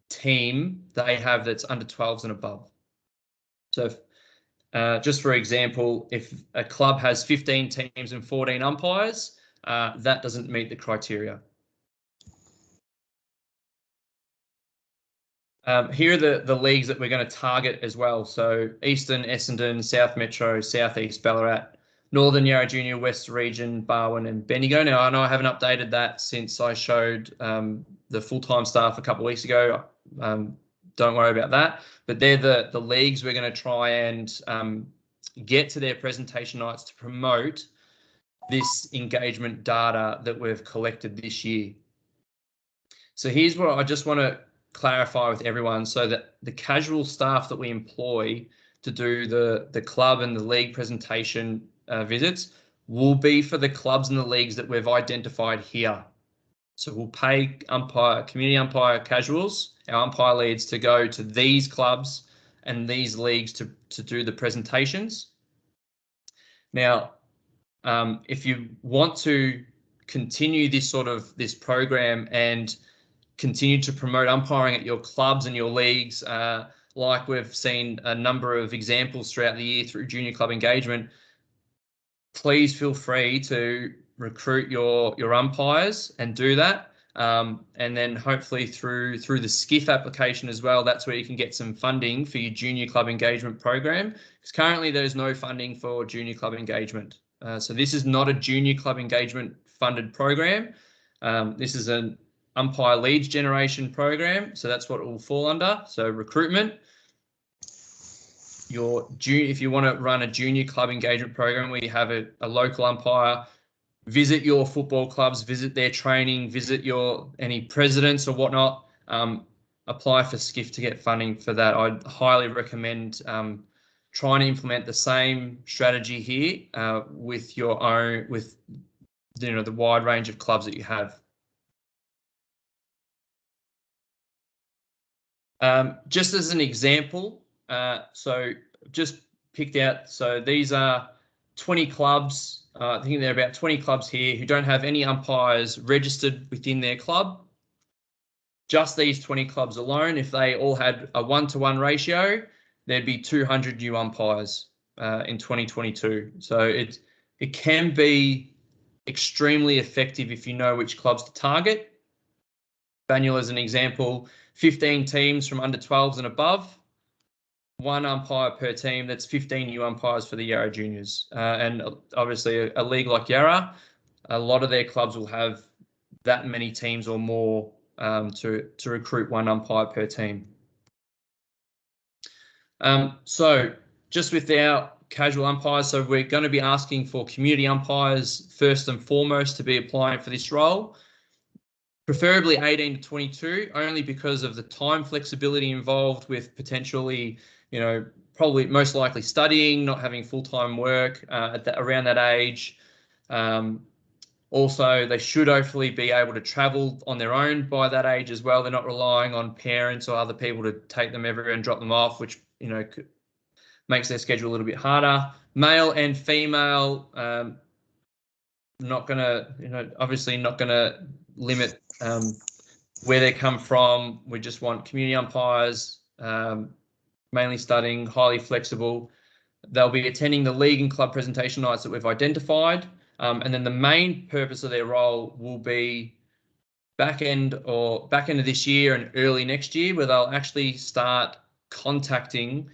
team they have that's under 12s and above. So just for example, if a club has 15 teams and 14 umpires, that doesn't meet the criteria. Here are the leagues that we're going to target as well. So Eastern, Essendon, South Metro, Southeast Ballarat, Northern Yarra Junior, West Region, Barwon and Bendigo. Now, I know I haven't updated that since I showed the full-time staff a couple of weeks ago. Don't worry about that. But they're the leagues we're going to try and get to their presentation nights to promote this engagement data that we've collected this year. So here's what I just want to clarify with everyone, so that the casual staff that we employ to do the club and the league presentation visits will be for the clubs and the leagues that we've identified here. So we'll pay community umpire casuals, our umpire leads, to go to these clubs and these leagues to do the presentations. Now, if you want to continue this program and continue to promote umpiring at your clubs and your leagues, like we've seen a number of examples throughout the year through junior club engagement, please feel free to recruit your umpires and do that. And then hopefully through the SCIF application as well, that's where you can get some funding for your junior club engagement program, because currently there's no funding for junior club engagement. So this is not a junior club engagement funded program. This is an umpire leads generation program. So that's what it will fall under. So recruitment. If you want to run a junior club engagement program where you have a local umpire visit your football clubs, visit their training, visit any presidents or whatnot, apply for SCIF to get funding for that. I'd highly recommend trying to implement the same strategy here with the wide range of clubs that you have. Just as an example, so just picked out, so these are 20 clubs. I think there are about 20 clubs here who don't have any umpires registered within their club. Just these 20 clubs alone, if they all had a 1-to-1 ratio, there'd be 200 new umpires in 2022. So it can be extremely effective if you know which clubs to target. Banyule as an example, 15 teams from under 12s and above, 1 umpire per team. That's 15 new umpires for the Yarra Juniors. And obviously a league like Yarra, a lot of their clubs will have that many teams or more to recruit 1 umpire per team. So just with our casual umpires, so we're going to be asking for community umpires first and foremost to be applying for this role. Preferably 18 to 22, only because of the time flexibility involved with potentially, probably most likely studying, not having full-time work around that age. Also, they should hopefully be able to travel on their own by that age as well. They're not relying on parents or other people to take them everywhere and drop them off, which, makes their schedule a little bit harder. Male and female, not going to, obviously not going to limit where they come from. We just want community umpires, mainly studying, highly flexible. They'll be attending the league and club presentation nights that we've identified. And then the main purpose of their role will be back end of this year and early next year, where they'll actually start contacting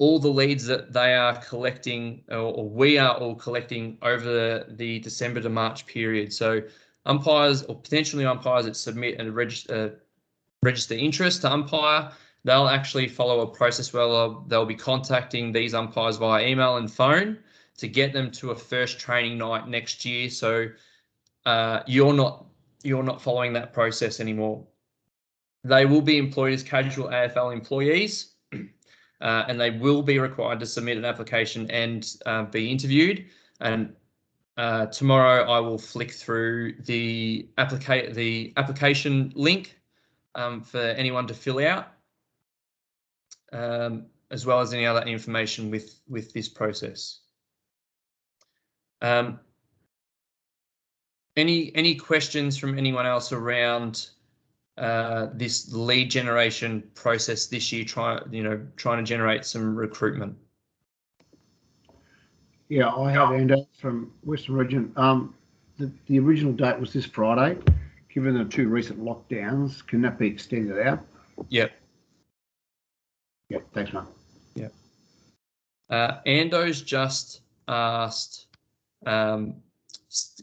all the leads that they are collecting, or we are all collecting over the December to March period. So umpires or potentially umpires that submit and register interest to umpire, they'll actually follow a process where they'll be contacting these umpires via email and phone to get them to a first training night next year. So you're not following that process anymore. They will be employed as casual AFL employees, and they will be required to submit an application and be interviewed. And tomorrow I will flick through the application link for anyone to fill out, as well as any other information with this process. Any questions from anyone else around this lead generation process this year, trying to generate some recruitment? Yeah, I have Ando from Western Region. The original date was this Friday. Given the 2 recent lockdowns, can that be extended out? Yep. Yep, thanks, mate. Yep. Ando's just asked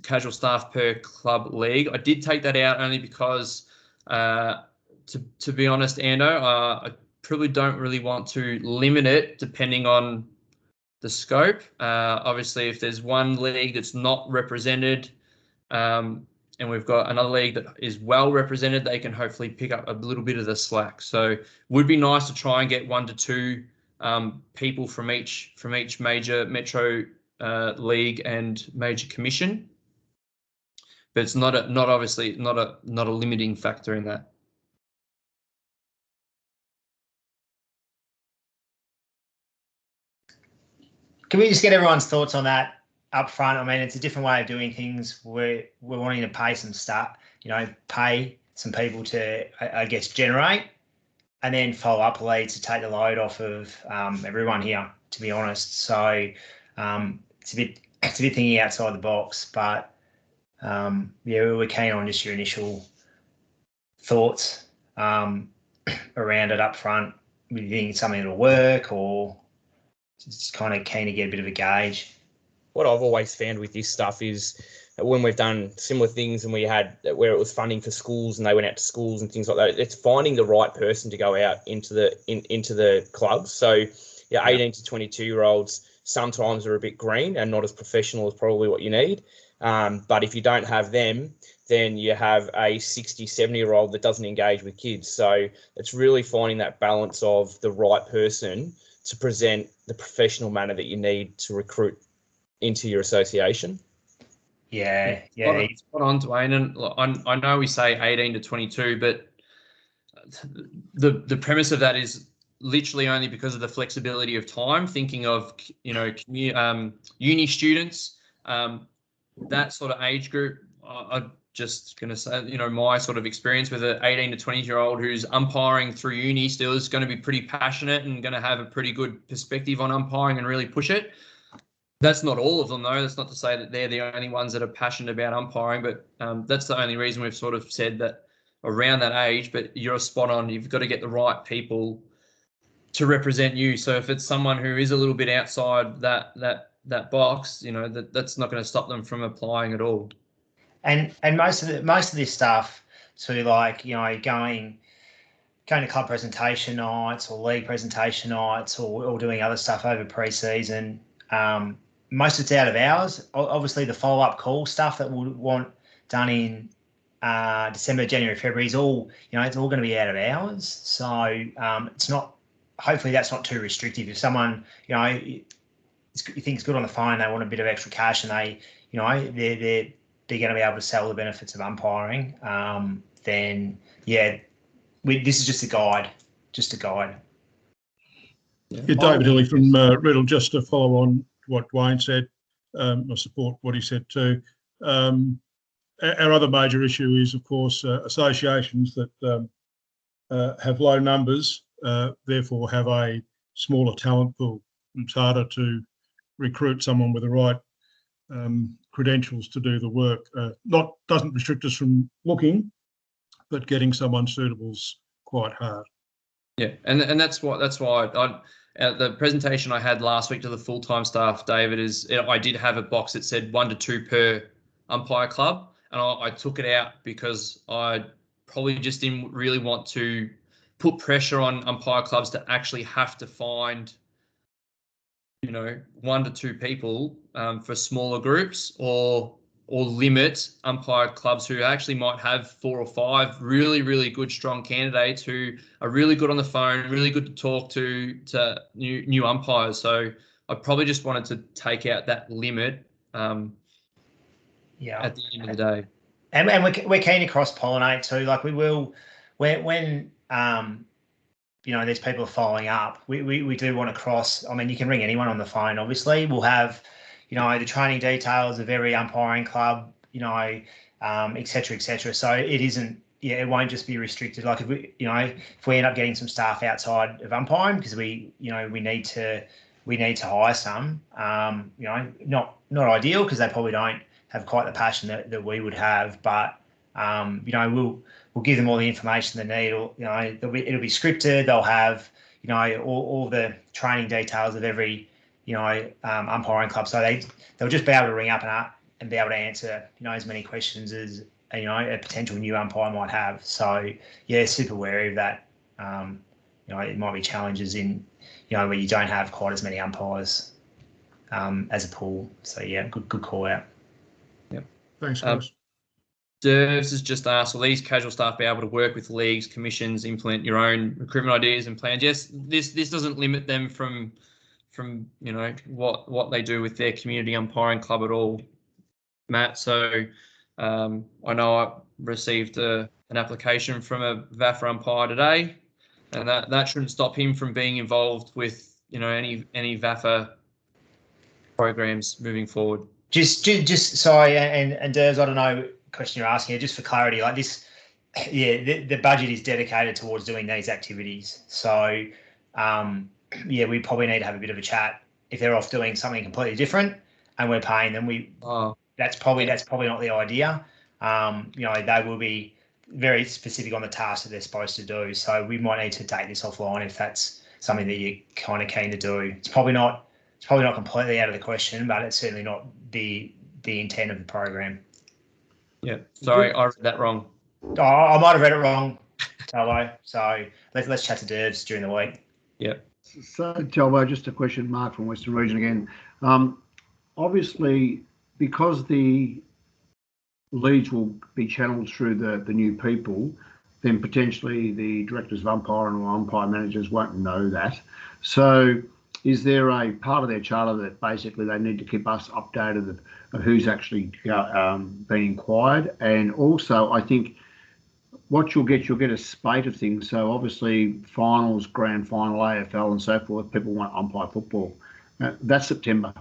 casual staff per club league. I did take that out only because To be honest, Ando, I probably don't really want to limit it depending on the scope. Obviously, if there's one league that's not represented, and we've got another league that is well represented, they can hopefully pick up a little bit of the slack. So would be nice to try and get 1 to 2 people from each major metro league and major commission, but it's not obviously not a limiting factor in that. Can we just get everyone's thoughts on that up front? I mean, it's a different way of doing things. We're wanting to pay some stuff, pay some people to, I guess, generate, and then follow up leads to take the load off of everyone here, to be honest. So it's a bit thinking outside the box, but yeah, we're keen on just your initial thoughts around it up front. Do you think it's something that'll work, or just kind of keen to get a bit of a gauge? What I've always found with this stuff is when we've done similar things and we had where it was funding for schools and they went out to schools and things like that, it's finding the right person to go out into the clubs. So yeah, 18 to 22-year-olds sometimes are a bit green and not as professional as probably what you need. But if you don't have them, then you have a 60, 70-year-old that doesn't engage with kids. So it's really finding that balance of the right person to present the professional manner that you need to recruit into your association. Yeah. Spot on, Dwayne. And I know we say 18 to 22, but the premise of that is literally only because of the flexibility of time. Thinking of uni students, that sort of age group. I'm just going to say, my sort of experience with an 18 to 20-year-old who's umpiring through uni still is going to be pretty passionate and going to have a pretty good perspective on umpiring and really push it. That's not all of them, though. That's not to say that they're the only ones that are passionate about umpiring, but that's the only reason we've sort of said that around that age. But you're spot on. You've got to get the right people to represent you. So if it's someone who is a little bit outside that box, that's not going to stop them from applying at all. And most of this stuff, too, like going to club presentation nights or league presentation nights or doing other stuff over pre-season. Most of it's out of hours. Obviously, the follow-up call stuff that we'll want done in December, January, February is all it's all going to be out of hours. So it's not. Hopefully, that's not too restrictive. If someone you think it's good on the phone, they want a bit of extra cash, and they're going to be able to sell the benefits of umpiring, then yeah, this is just a guide. Yeah, David Hilly from Riddle, just to follow on what Wayne said, I support what he said too. Our other major issue is, of course, associations that have low numbers, therefore have a smaller talent pool. It's harder to recruit someone with the right credentials to do the work. Doesn't restrict us from looking, but getting someone suitable is quite hard. Yeah, and that's why the presentation I had last week to the full-time staff, David, is I did have a box that said 1 to 2 per umpire club, and I took it out because I probably just didn't really want to put pressure on umpire clubs to actually have to find 1 to 2 people for smaller groups, or limit umpire clubs who actually might have 4 or 5 really, really good, strong candidates who are really good on the phone, really good to talk to new umpires. So I probably just wanted to take out that limit at the end of the day. And we're keen to cross-pollinate too. Like we will, when these people are following up, we do want to cross. I mean, you can ring anyone on the phone, obviously. We'll have the training details of every umpiring club, et cetera, et cetera. So it isn't, it won't just be restricted. Like if we end up getting some staff outside of umpiring because we need to hire some, not ideal because they probably don't have quite the passion that we would have, but we'll give them all the information they need. It'll be scripted. They'll have all the training details of every umpiring club, so they'll just be able to ring up and be able to answer as many questions a potential new umpire might have. So yeah, super wary of that. It might be challenges in, where you don't have quite as many umpires as a pool. So yeah, good call out. Yep. Thanks, Chris. Dervs has just asked, will these casual staff be able to work with leagues, commissions, implement your own recruitment ideas and plans? Yes, this doesn't limit them from what they do with their community umpiring club at all, Matt. So I know I received an application from a VAFA umpire today, and that shouldn't stop him from being involved with any VAFA programs moving forward. Just sorry, and Dervs, I don't know question you're asking here, just for clarity, like this, the budget is dedicated towards doing these activities. So we probably need to have a bit of a chat. If they're off doing something completely different and we're paying them, that's probably not the idea. They will be very specific on the task that they're supposed to do. So we might need to take this offline if that's something that you're kind of keen to do. It's probably not completely out of the question, but it's certainly not the intent of the program. Yeah, sorry, I read that wrong. Oh, I might have read it wrong, Talbo. So let's chat to Dervs during the week. Yeah. So Talbo, just a question, Mark from Western Region again. Obviously, because the leads will be channeled through the new people, then potentially the directors of umpire and umpire managers won't know that. So is there a part of their charter that basically they need to keep us updated of who's actually being inquired? And also, I think what you'll get a spate of things. So obviously finals, grand final, AFL and so forth, people want umpire football. That's September.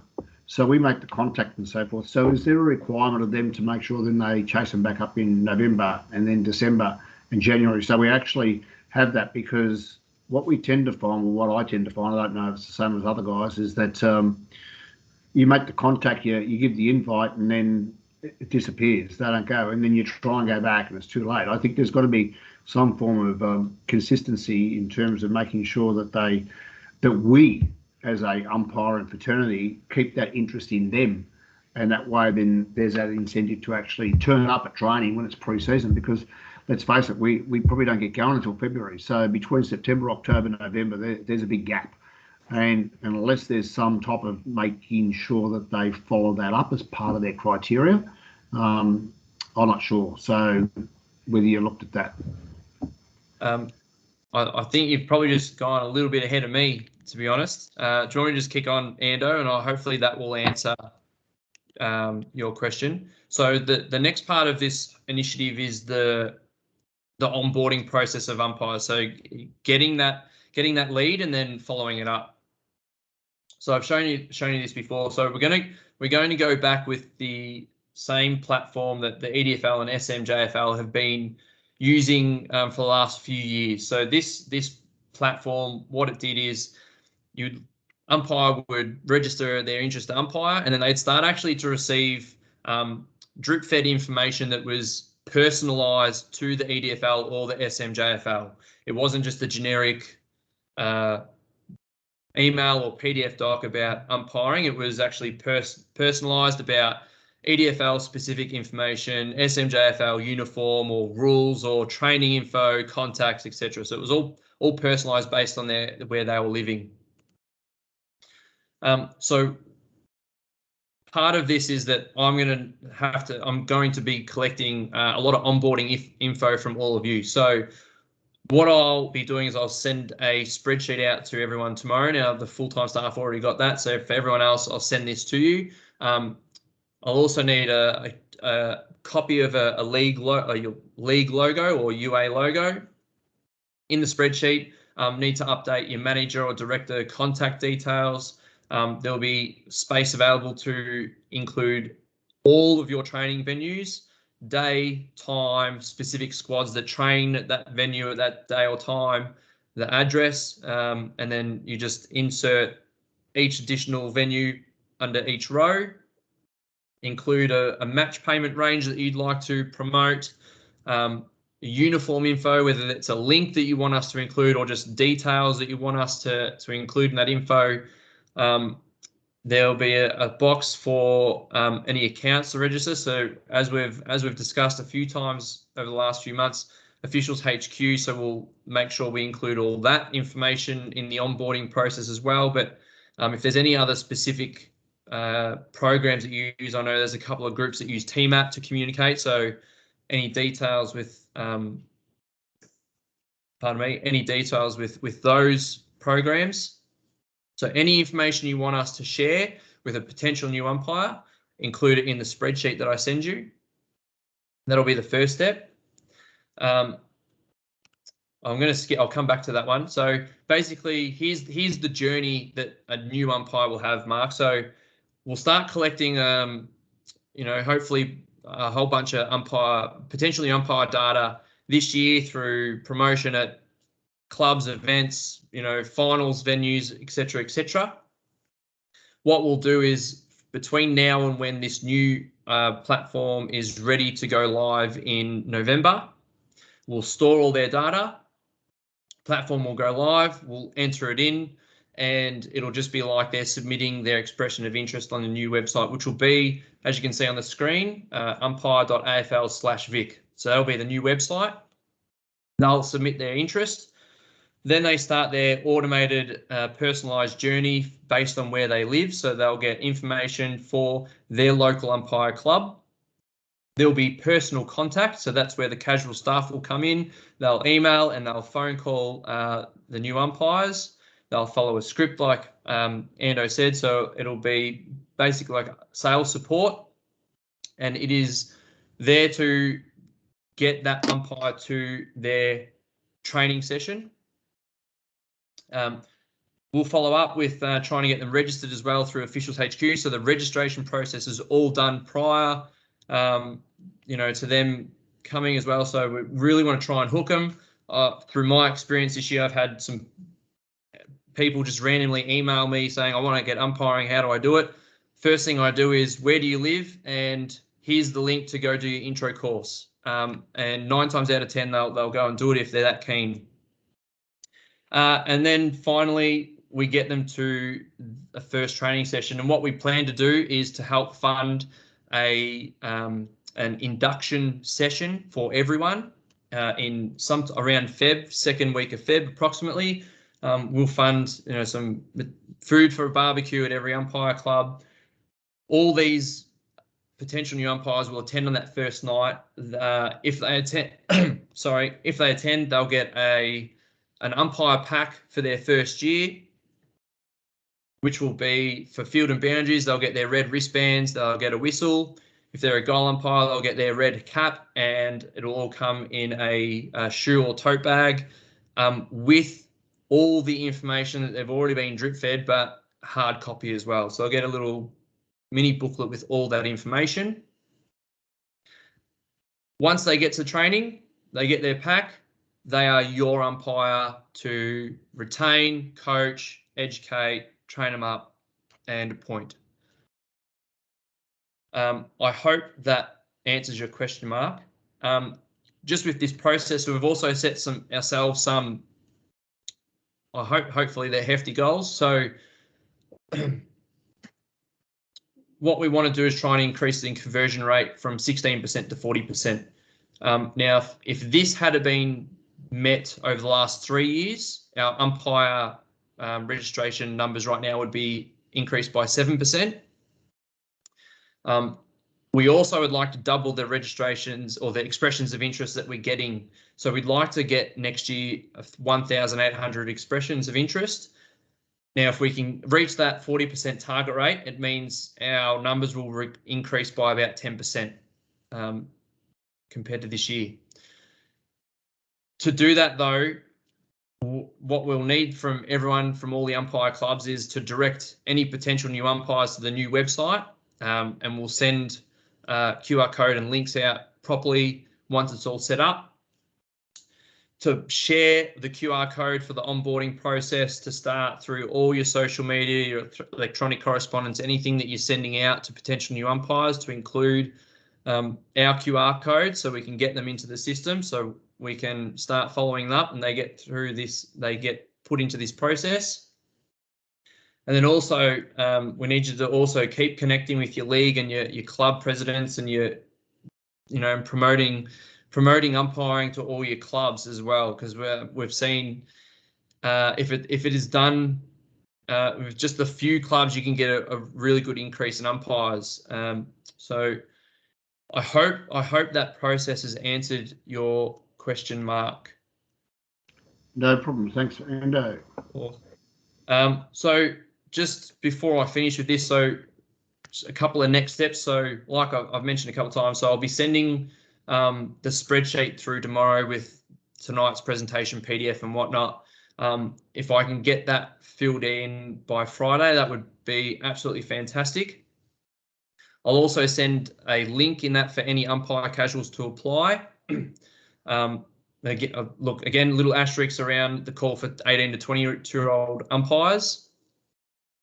So we make the contact and so forth. So is there a requirement of them to make sure then they chase them back up in November and then December and January? So we actually have that, because what we tend to find, or what I tend to find, I don't know if it's the same as other guys, is that you make the contact, you give the invite, and then it disappears. They don't go, and then you try and go back, and it's too late. I think there's got to be some form of consistency in terms of making sure that we, as a umpire and fraternity, keep that interest in them, and that way then there's that incentive to actually turn up at training when it's pre-season, because let's face it, we probably don't get going until February. So between September, October, November, there's a big gap. And unless there's some type of making sure that they follow that up as part of their criteria, I'm not sure. So whether you looked at that. I think you've probably just gone a little bit ahead of me, to be honest. Do you want me to just kick on, Ando? And hopefully that will answer your question. So the next part of this initiative is the onboarding process of umpires. So getting that lead and then following it up. So I've shown you this before. So we're going to go back with the same platform that the EDFL and SMJFL have been using for the last few years. So this platform, what it did is umpire would register their interest to umpire, and then they'd start actually to receive drip fed information that was personalised to the EDFL or the SMJFL. It wasn't just a generic email or PDF doc about umpiring. It was actually personalised about EDFL specific information, SMJFL uniform or rules or training info, contacts, etc. So it was all personalised based on where they were living. So part of this is that I'm going to be collecting a lot of onboarding info from all of you. So what I'll be doing is I'll send a spreadsheet out to everyone tomorrow. Now the full-time staff already got that. So for everyone else, I'll send this to you. I'll also need a copy of a league logo or UA logo. In the spreadsheet, need to update your manager or director contact details. There'll be space available to include all of your training venues, day, time, specific squads that train at that venue at that day or time, the address, and then you just insert each additional venue under each row, include a match payment range that you'd like to promote, uniform info, whether it's a link that you want us to include or just details that you want us to include in that info. there'll be a box for any accounts to register. So as we've discussed a few times over the last few months, Officials HQ. So we'll make sure we include all that information in the onboarding process as well. But if there's any other specific programs that you use, I know there's a couple of groups that use TMAP to communicate. So any details with any details with those programs. So any information you want us to share with a potential new umpire, include it in the spreadsheet that I send you. That'll be the first step. I'm going to skip. I'll come back to that one. So basically, here's the journey that a new umpire will have, Mark. So we'll start collecting, hopefully a whole bunch of potentially umpire data this year through promotion at clubs, events, finals, venues, etc., etc. What we'll do is between now and when this new platform is ready to go live in November, we'll store all their data. Platform will go live. We'll enter it in, and it'll just be like they're submitting their expression of interest on the new website, which will be, as you can see on the screen, umpire.afl/vic. So that'll be the new website. They'll submit their interest. Then they start their automated personalised journey based on where they live. So they'll get information for their local umpire club. There'll be personal contact. So that's where the casual staff will come in. They'll email and they'll phone call the new umpires. They'll follow a script like Ando said. So it'll be basically like sales support. And it is there to get that umpire to their training session. We'll follow up with trying to get them registered as well through Officials HQ. So the registration process is all done prior, to them coming as well. So we really want to try and hook them. Through my experience this year, I've had some people just randomly email me saying, I want to get umpiring. How do I do it? First thing I do is, where do you live? And here's the link to go do your intro course. And 9 times out of 10, they'll go and do it if they're that keen. And then finally, we get them to a first training session. And what we plan to do is to help fund an induction session for everyone in around Feb, second week of Feb, approximately. We'll fund some food for a barbecue at every umpire club. All these potential new umpires will attend on that first night. If they attend, they'll get an umpire pack for their first year, which will be for field and boundaries. They'll get their red wristbands, they'll get a whistle. If they're a goal umpire, they'll get their red cap, and it'll all come in a shoe or tote bag with all the information that they've already been drip fed, but hard copy as well. So they'll get a little mini booklet with all that information. Once they get to training, they get their pack. They are your umpire to retain, coach, educate, train them up, and appoint. I hope that answers your question, Mark. Just with this process, we've also set ourselves some, hopefully they're hefty goals. So what we want to do is try and increase the conversion rate from 16% to 40%. Now, if this had been met over the last 3 years, our umpire registration numbers right now would be increased by 7%. We also would like to double the registrations or the expressions of interest that we're getting. So we'd like to get next year 1,800 expressions of interest. Now, if we can reach that 40% target rate, it means our numbers will increase by about 10% compared to this year. To do that, though, what we'll need from everyone from all the umpire clubs is to direct any potential new umpires to the new website, and we'll send QR code and links out properly once it's all set up. To share the QR code for the onboarding process, to start through all your social media, your electronic correspondence, anything that you're sending out to potential new umpires, to include our QR code so we can get them into the system, so we can start following up and they get through this, they get put into this process. And then also, we need you to also keep connecting with your league and your club presidents and promoting umpiring to all your clubs as well, because we've seen if it is done with just a few clubs, you can get a really good increase in umpires. So I hope that process has answered your question, Mark. No problem. Thanks, Ando. So just before I finish with this, so a couple of next steps. So like I've mentioned a couple of times, so I'll be sending the spreadsheet through tomorrow with tonight's presentation PDF and whatnot. If I can get that filled in by Friday, that would be absolutely fantastic. I'll also send a link in that for any umpire casuals to apply. Again, little asterisks around the call for 18 to 22-year-old umpires.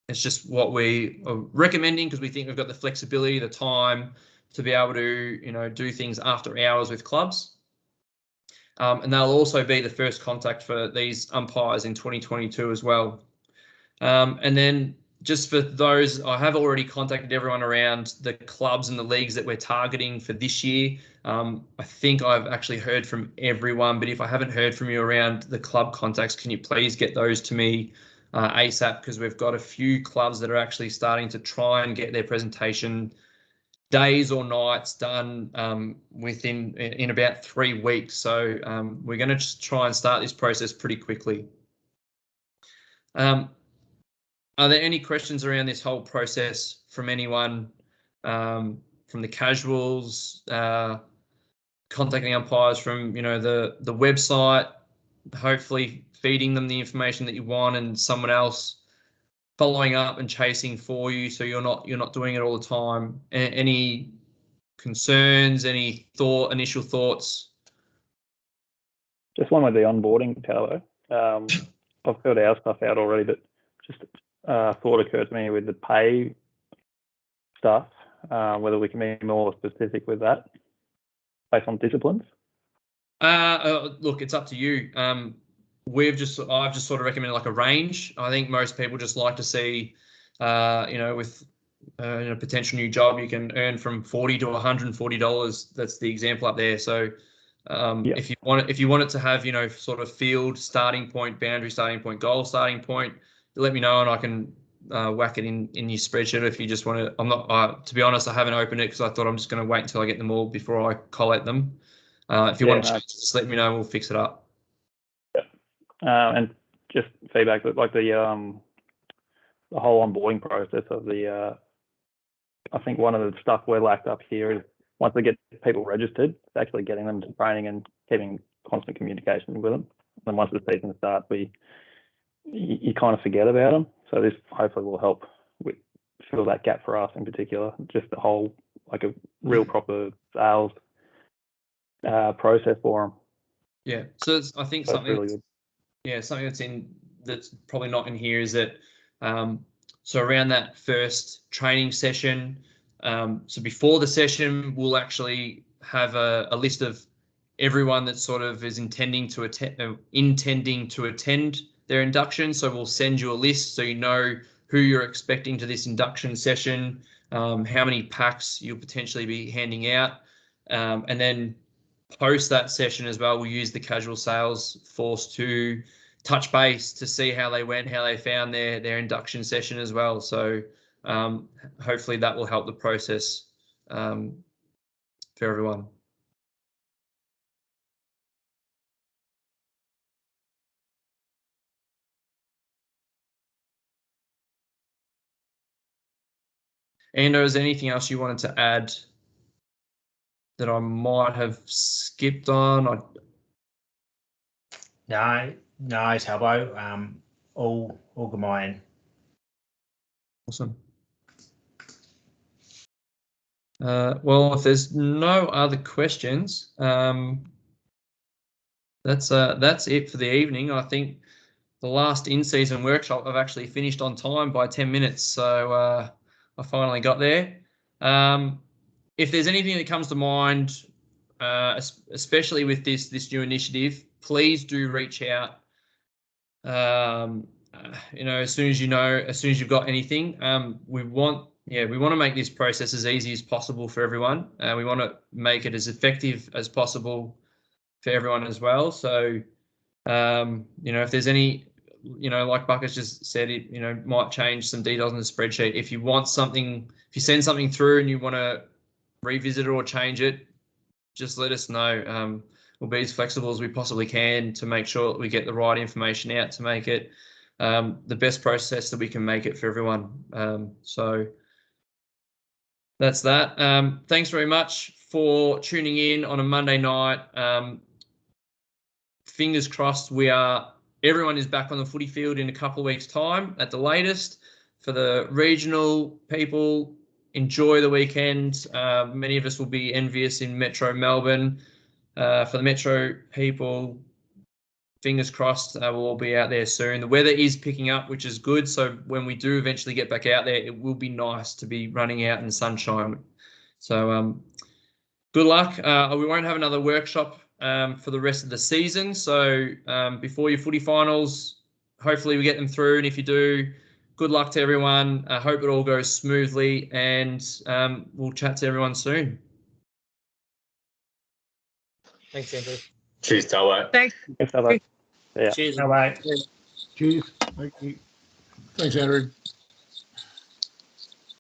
It's just what we are recommending because we think we've got the flexibility, the time to be able to, do things after hours with clubs. And they'll also be the first contact for these umpires in 2022 as well. And then just for those, I have already contacted everyone around the clubs and the leagues that we're targeting for this year. I think I've actually heard from everyone, but if I haven't heard from you around the club contacts, can you please get those to me ASAP, because we've got a few clubs that are actually starting to try and get their presentation days or nights done in about 3 weeks. So we're going to just try and start this process pretty quickly. Are there any questions around this whole process from anyone, from the casuals, contacting umpires from the website, hopefully feeding them the information that you want, and someone else following up and chasing for you, so you're not doing it all the time? Any concerns? Any initial thoughts? Just one with the onboarding, Talbo. I've filled our stuff out already, but just thought occurred to me with the pay stuff, whether we can be more specific with that based on disciplines. Look, it's up to you. I've just sort of recommended like a range. I think most people just like to see, with a potential new job, you can earn from $40 to $140. That's the example up there. So if you want it to have, sort of field starting point, boundary starting point, goal starting point, let me know and I can whack it in your spreadsheet. If you just want to, I'm not, to be honest, I haven't opened it because I thought I'm just going to wait until I get them all before I collate them. If you want to change, just let me know and we'll fix it up. And just feedback, like the whole onboarding process of I think one of the stuff we're lacked up here is once they get people registered, it's actually getting them to training and keeping constant communication with them. And once the season starts, you kind of forget about them. So this hopefully will help fill that gap for us in particular. Just the whole, like a real proper sales process for them. Yeah. So I think something really good. Yeah, something that's probably not in here is that so around that first training session, so before the session, we'll actually have a list of everyone that sort of is intending to attend their induction. So we'll send you a list so you know who you're expecting to this induction session, how many packs you'll potentially be handing out, and then post that session as well, we'll use the casual sales force to touch base to see how they went, how they found their induction session as well. So hopefully that will help the process for everyone. Ando, is there anything else you wanted to add that I might have skipped on? No, Talbo. All good mine. Awesome. Well, if there's no other questions, that's it for the evening. I think the last in-season workshop I've actually finished on time by 10 minutes, so I finally got there. If there's anything that comes to mind, especially with this new initiative, please do reach out. as soon as you've got anything, we want to make this process as easy as possible for everyone. We want to make it as effective as possible for everyone as well. So, if there's any, like Buckets just said, it, might change some details in the spreadsheet. If you want something, if you send something through and you want to revisit it or change it, just let us know. We'll be as flexible as we possibly can to make sure that we get the right information out to make it the best process that we can make it for everyone. So that's that. Thanks very much for tuning in on a Monday night. Fingers crossed everyone is back on the footy field in a couple of weeks' time at the latest. For the regional people, enjoy the weekend. Many of us will be envious in Metro Melbourne. For the Metro people, fingers crossed, we'll all be out there soon. The weather is picking up, which is good. So when we do eventually get back out there, it will be nice to be running out in the sunshine. So good luck. We won't have another workshop for the rest of the season. So before your footy finals, hopefully we get them through. And if you do, good luck to everyone. I hope it all goes smoothly, and we'll chat to everyone soon. Thanks, Andrew. Cheers, Talbot. Thanks. Thanks, Talbot. Yeah. Cheers. Bye. Cheers. Thank you. Thanks, Andrew.